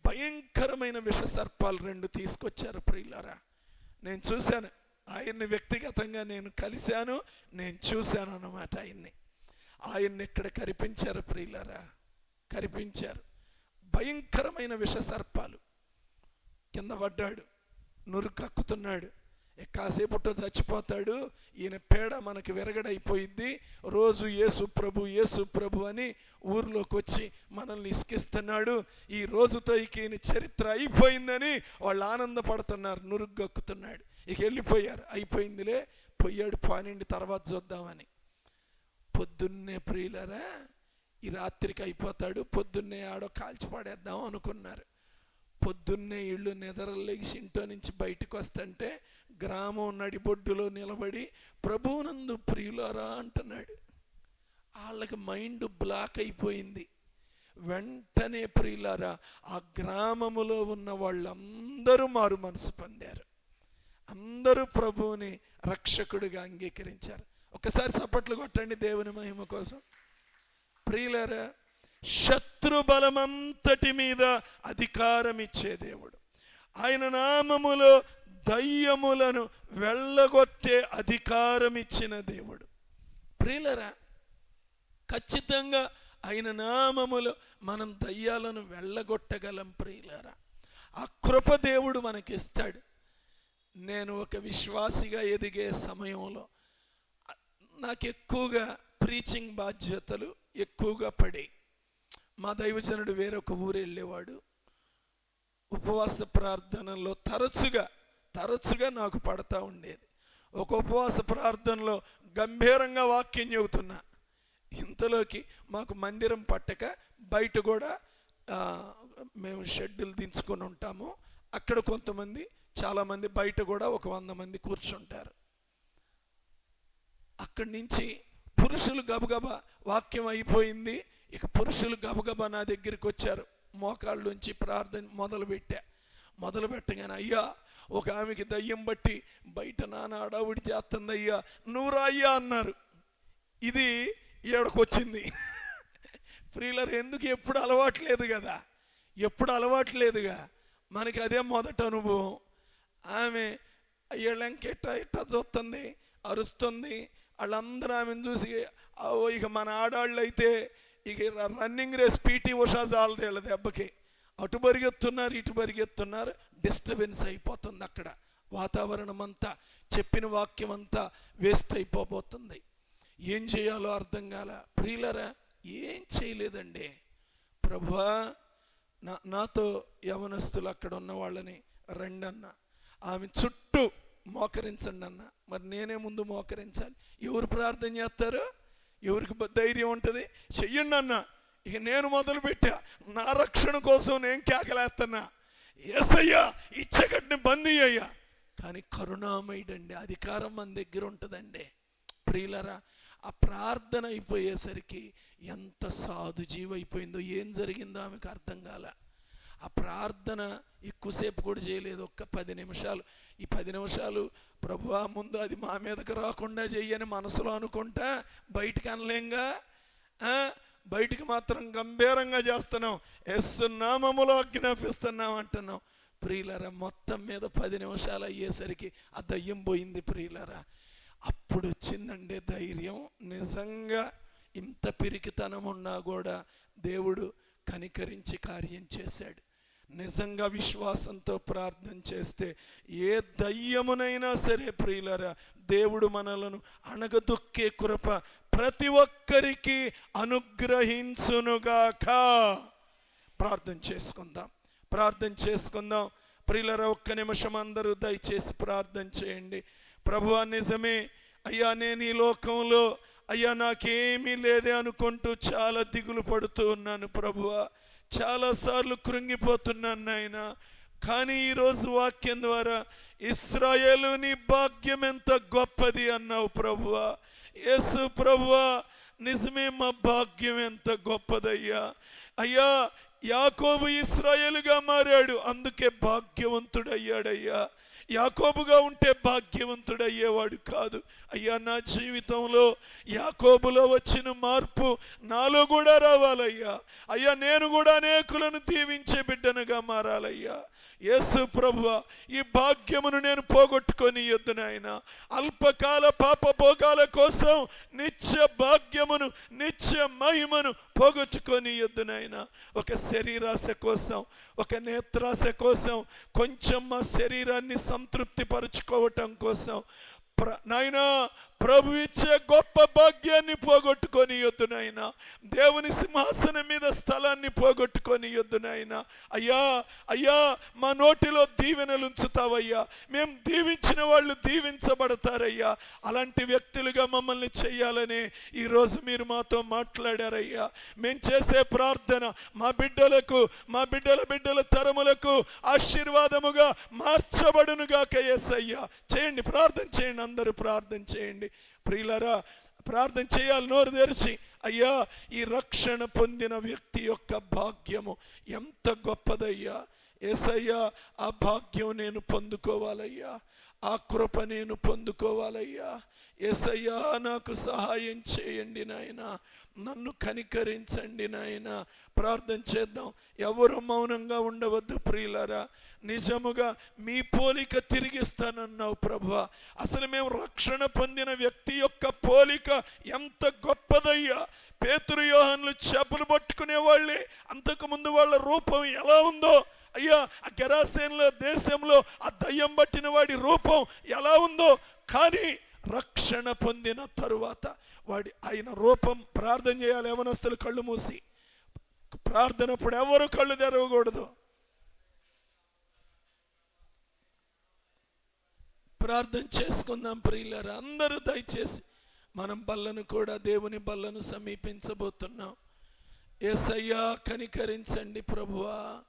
భయంకరమైన విష సర్పాలు 2 తీసుకొచ్చారు. ప్రియులారా, నేను చూశాను. ఆయన్ని వ్యక్తిగతంగా నేను కలిశాను, నేను చూశాను అన్నమాట. ఆయన్ని ఇక్కడ కరిపించారు. ప్రియులారా, కరిపించారు. భయంకరమైన విష సర్పాలు. కింద పడ్డాడు, నురుకక్కుతున్నాడు. కాసేపట్లో చచ్చిపోతాడు. ఈయన పేడ మనకి విరగడైపోయిద్ది. రోజు యేసు ప్రభు అని ఊర్లోకి వచ్చి మనల్ని ఇసుకిస్తున్నాడు. ఈ రోజుతో ఇక ఈయన చరిత్ర అయిపోయిందని వాళ్ళు ఆనందపడుతున్నారు. నురుగక్కుతున్నాడు. ఇక వెళ్ళిపోయారు. అయిపోయిందిలే, పోయాడు, పానిండి, తర్వాత చూద్దామని. పొద్దున్నే ప్రియులరా, ఈ రాత్రికి అయిపోతాడు, పొద్దున్నే ఆడో కాల్చిపాడేద్దాం అనుకున్నారు. పొద్దున్నే ఇళ్ళు నిద్రలేసి ఇంట్లో నుంచి బయటకు వస్తుంటే గ్రామం నడిబొడ్డులో నిలబడి ప్రభువునందు ప్రియులారా అంటున్నాడు. వాళ్ళకి మైండ్ బ్లాక్ అయిపోయింది. వెంటనే ప్రియులారా, ఆ గ్రామములో ఉన్న వాళ్ళందరూ మారు మనసు పొందారు. అందరూ ప్రభువుని రక్షకుడిగా అంగీకరించారు. ఒకసారి చప్పట్లు కొట్టండి దేవుని మహిమ కోసం. ప్రియులారా, శత్రు బలమంతటి మీద అధికారం ఇచ్చే దేవుడు. ఆయన నామములో దయ్యములను వెళ్ళగొట్టే అధికారం ఇచ్చిన దేవుడు. ప్రియులారా, ఖచ్చితంగా ఆయన నామములో మనం దయ్యాలను వెళ్ళగొట్టగలం. ప్రియులారా, ఆ కృప దేవుడు మనకిస్తాడు. నేను ఒక విశ్వాసిగా ఎదిగే సమయంలో నాకు ఎక్కువగా ప్రీచింగ్ బాధ్యతలు ఎక్కువగా పడే. మా దైవజనుడు వేరొక ఊరు వెళ్ళేవాడు. ఉపవాస ప్రార్థనలో తరచుగా నాకు పడతా ఉండేది. ఒక ఉపవాస ప్రార్థనలో గంభీరంగా వాక్యం చెబుతున్నా, ఇంతలోకి మాకు మందిరం పట్టక బయట కూడా మేము షెడ్యూల్ దించుకొని ఉంటాము. అక్కడ కొంతమంది, చాలామంది బయట కూడా ఒక 100 మంది కూర్చుంటారు. అక్కడి నుంచి పురుషులు గబగబా, వాక్యం అయిపోయింది, ఇక పురుషులు గబగబా నా దగ్గరికి వచ్చారు. మోకాళ్ళుంచి ప్రార్థన మొదలు పెట్టగానే, అయ్యా ఒక ఆమెకి దయ్యం బట్టి బయట నాన్న అడావుడి చేస్తుంది అయ్యా, నువ్వు రా అయ్యా అన్నారు. ఇది ఏడకొచ్చింది. ప్రియులారా, ఎందుకు ఎప్పుడు అలవాట్లేదుగా మనకి అదే మొదటి అనుభవం. ఆమె వీళ్ళంకెట్ట ఇట్ట చూస్తుంది, అరుస్తుంది. వాళ్ళందరూ ఆమెను చూసి, ఇక మన ఆడాళ్ళు అయితే ఇక రన్నింగ్ రేస్ పీటీ ఉషా చాలదు వీళ్ళ దెబ్బకి. అటు పరిగెత్తున్నారు, ఇటు పరిగెత్తున్నారు, డిస్టర్బెన్స్ అయిపోతుంది. అక్కడ వాతావరణం అంతా, చెప్పిన వాక్యం అంతా వేస్ట్ అయిపోబోతుంది. ఏం చేయాలో అర్థం కాల. ప్రియులరా, ఏం చేయలేదండి. ప్రభువా, నాతో యవనస్తులు అక్కడ ఉన్న వాళ్ళని రండి అన్న, ఆమె చుట్టూ మోకరించండి అన్న. మరి నేనే ముందు మోకరించాలి? ఎవరు ప్రార్థన చేస్తారు? ఎవరికి ధైర్యం ఉంటుంది? చెయ్యండి అన్న. ఇక నేను మొదలుపెట్టా, నా రక్షణ కోసం నేను కేకలేస్తున్నా, యేసయ్యా ఈ చీకటిని బందీ అయ్యా. కానీ కరుణామయుడండి, అధికారం మన దగ్గర ఉంటుందండి. ప్రియులరా, ఆ ప్రార్థన అయిపోయేసరికి ఎంత సాధుజీవి అయిపోయిందో, ఏం జరిగిందో ఆమెకు అర్థం కాల. ఆ ప్రార్థన ఎక్కువసేపు కూడా చేయలేదు, ఒక్క 10 నిమిషాలు. ఈ 10 నిమిషాలు ప్రభువా ముందు అది మా మీదకి రాకుండా చెయ్యని మనసులో అనుకుంటా, బయటికి అనలేంగా, బయటికి మాత్రం గంభీరంగా చేస్తున్నాం, యేసు నామములో ఆజ్ఞాపిస్తున్నాం అంటున్నాం. ప్రియులరా, మొత్తం మీద 10 నిమిషాలు అయ్యేసరికి ఆ దయ్యం పోయింది. ప్రియులరా, అప్పుడు వచ్చిందండి ధైర్యం. నిజంగా ఇంత పిరికితనం ఉన్నా కూడా దేవుడు కనికరించి కార్యం చేశాడు. నిజంగా విశ్వాసంతో ప్రార్థన చేస్తే ఏ దయ్యమునైనా సరే ప్రియులరా, దేవుడు మనలను అణగదొక్కే కృప ప్రతి ఒక్కరికి అనుగ్రహించునుగాక. ప్రార్థన చేసుకుందాం ప్రియులరా. ఒక్క నిమిషం అందరూ దయచేసి ప్రార్థన చేయండి. ప్రభువా, నిజమే అయ్యా, నేను ఈ లోకంలో అయ్యా నాకేమీ లేదే అనుకుంటూ చాలా దిగులు పడుతూ ఉన్నాను ప్రభువా, చాలాసార్లు కృంగిపోతున్నాను నాయన. కానీ ఈరోజు వాక్యం ద్వారా ఇశ్రాయేలు నీ భాగ్యం ఎంత గొప్పది అన్నావు ప్రభువా. యేసు ప్రభువా, నిజమే మా భాగ్యం ఎంత గొప్పదయ్యా. అయ్యా, యాకోబు ఇశ్రాయేలుగా మారాడు, అందుకే భాగ్యవంతుడయ్యాడయ్యా. యాకోబుగా ఉంటే భాగ్యవంతుడయ్యేవాడు కాదు. అయ్యా, నా జీవితంలో యాకోబులో వచ్చిన మార్పు నాలో కూడా రావాలయ్యా. అయ్యా, నేను కూడా అనేకులను దీవించే బిడ్డనుగా మారాలయ్యా. యేసు ప్రభువా, ఈ భాగ్యమును నేను పోగొట్టుకొనియొద్దు నాయన. అల్పకాల పాపభోగాల కోసం నిత్య భాగ్యమును, నిత్య మహిమను పోగొట్టుకొనియొద్దు నాయన. ఒక శరీరాశ కోసం, ఒక నేత్రాశ కోసం, కొంచెం మా శరీరాన్ని సంతృప్తి పరుచుకోవటం కోసం నాయనా ప్రభు ఇచ్చే గొప్ప భాగ్యాన్ని పోగొట్టుకొనియొద్దు నాయన. దేవుని సింహాసనం మీద స్థలాన్ని పోగొట్టుకొనియొద్దు నాయన. అయ్యా మా నోటిలో దీవెనలు ఉంచుతావయ్యా. మేము దీవించిన వాళ్ళు దీవించబడతారయ్యా. అలాంటి వ్యక్తులుగా మమ్మల్ని చెయ్యాలని ఈరోజు మీరు మాతో మాట్లాడారయ్యా. మేము చేసే ప్రార్థన మా బిడ్డలకు, మా బిడ్డల తరములకు ఆశీర్వాదముగా మార్చబడునుగాక యేసయ్యా. చేయండి, ప్రార్థన చేయండి, అందరూ ప్రార్థన చేయండి. ప్రియులారా, ప్రార్థన చేయాలి నోరు తెరిచి. అయ్యా, ఈ రక్షణ పొందిన వ్యక్తి యొక్క భాగ్యము ఎంత గొప్పదయ్యా. యేసయ్యా, ఆ భాగ్యం నేను పొందుకోవాలయ్యా, ఆ కృప నేను పొందుకోవాలయ్యా. యేసయ్యా, నాకు సహాయం చేయండి నాయన, నన్ను కనికరించండి నాయన. ప్రార్థన చేద్దాం. ఎవరు మౌనంగా ఉండవద్దు ప్రియులారా. నిజముగా మీ పోలిక తిరిగిస్తానన్నావు ప్రభువా. అసలు మేము రక్షణ పొందిన వ్యక్తి యొక్క పోలిక ఎంత గొప్పదయ్యా. పేతురు యోహానులు చేపలు పట్టుకునే వాళ్ళే. అంతకుముందు వాళ్ళ రూపం ఎలా ఉందో అయ్యా, ఆ గెరాసేనుల దేశంలో ఆ దయ్యం పట్టిన వాడి రూపం ఎలా ఉందో, కానీ రక్షణ పొందిన తరువాత ఆయన రూపం. ప్రార్థన చేయాలి యవనస్తులు కళ్ళు మూసి. ప్రార్థనప్పుడు ఎవరు కళ్ళు తెరవకూడదు. ప్రార్థన చేసుకుందాం ప్రియులారా. అందరూ దయచేసి మనం బల్లను కూడా దేవుని బల్లను సమీపించబోతున్నాం. యేసయ్యా కనికరించండి ప్రభువా.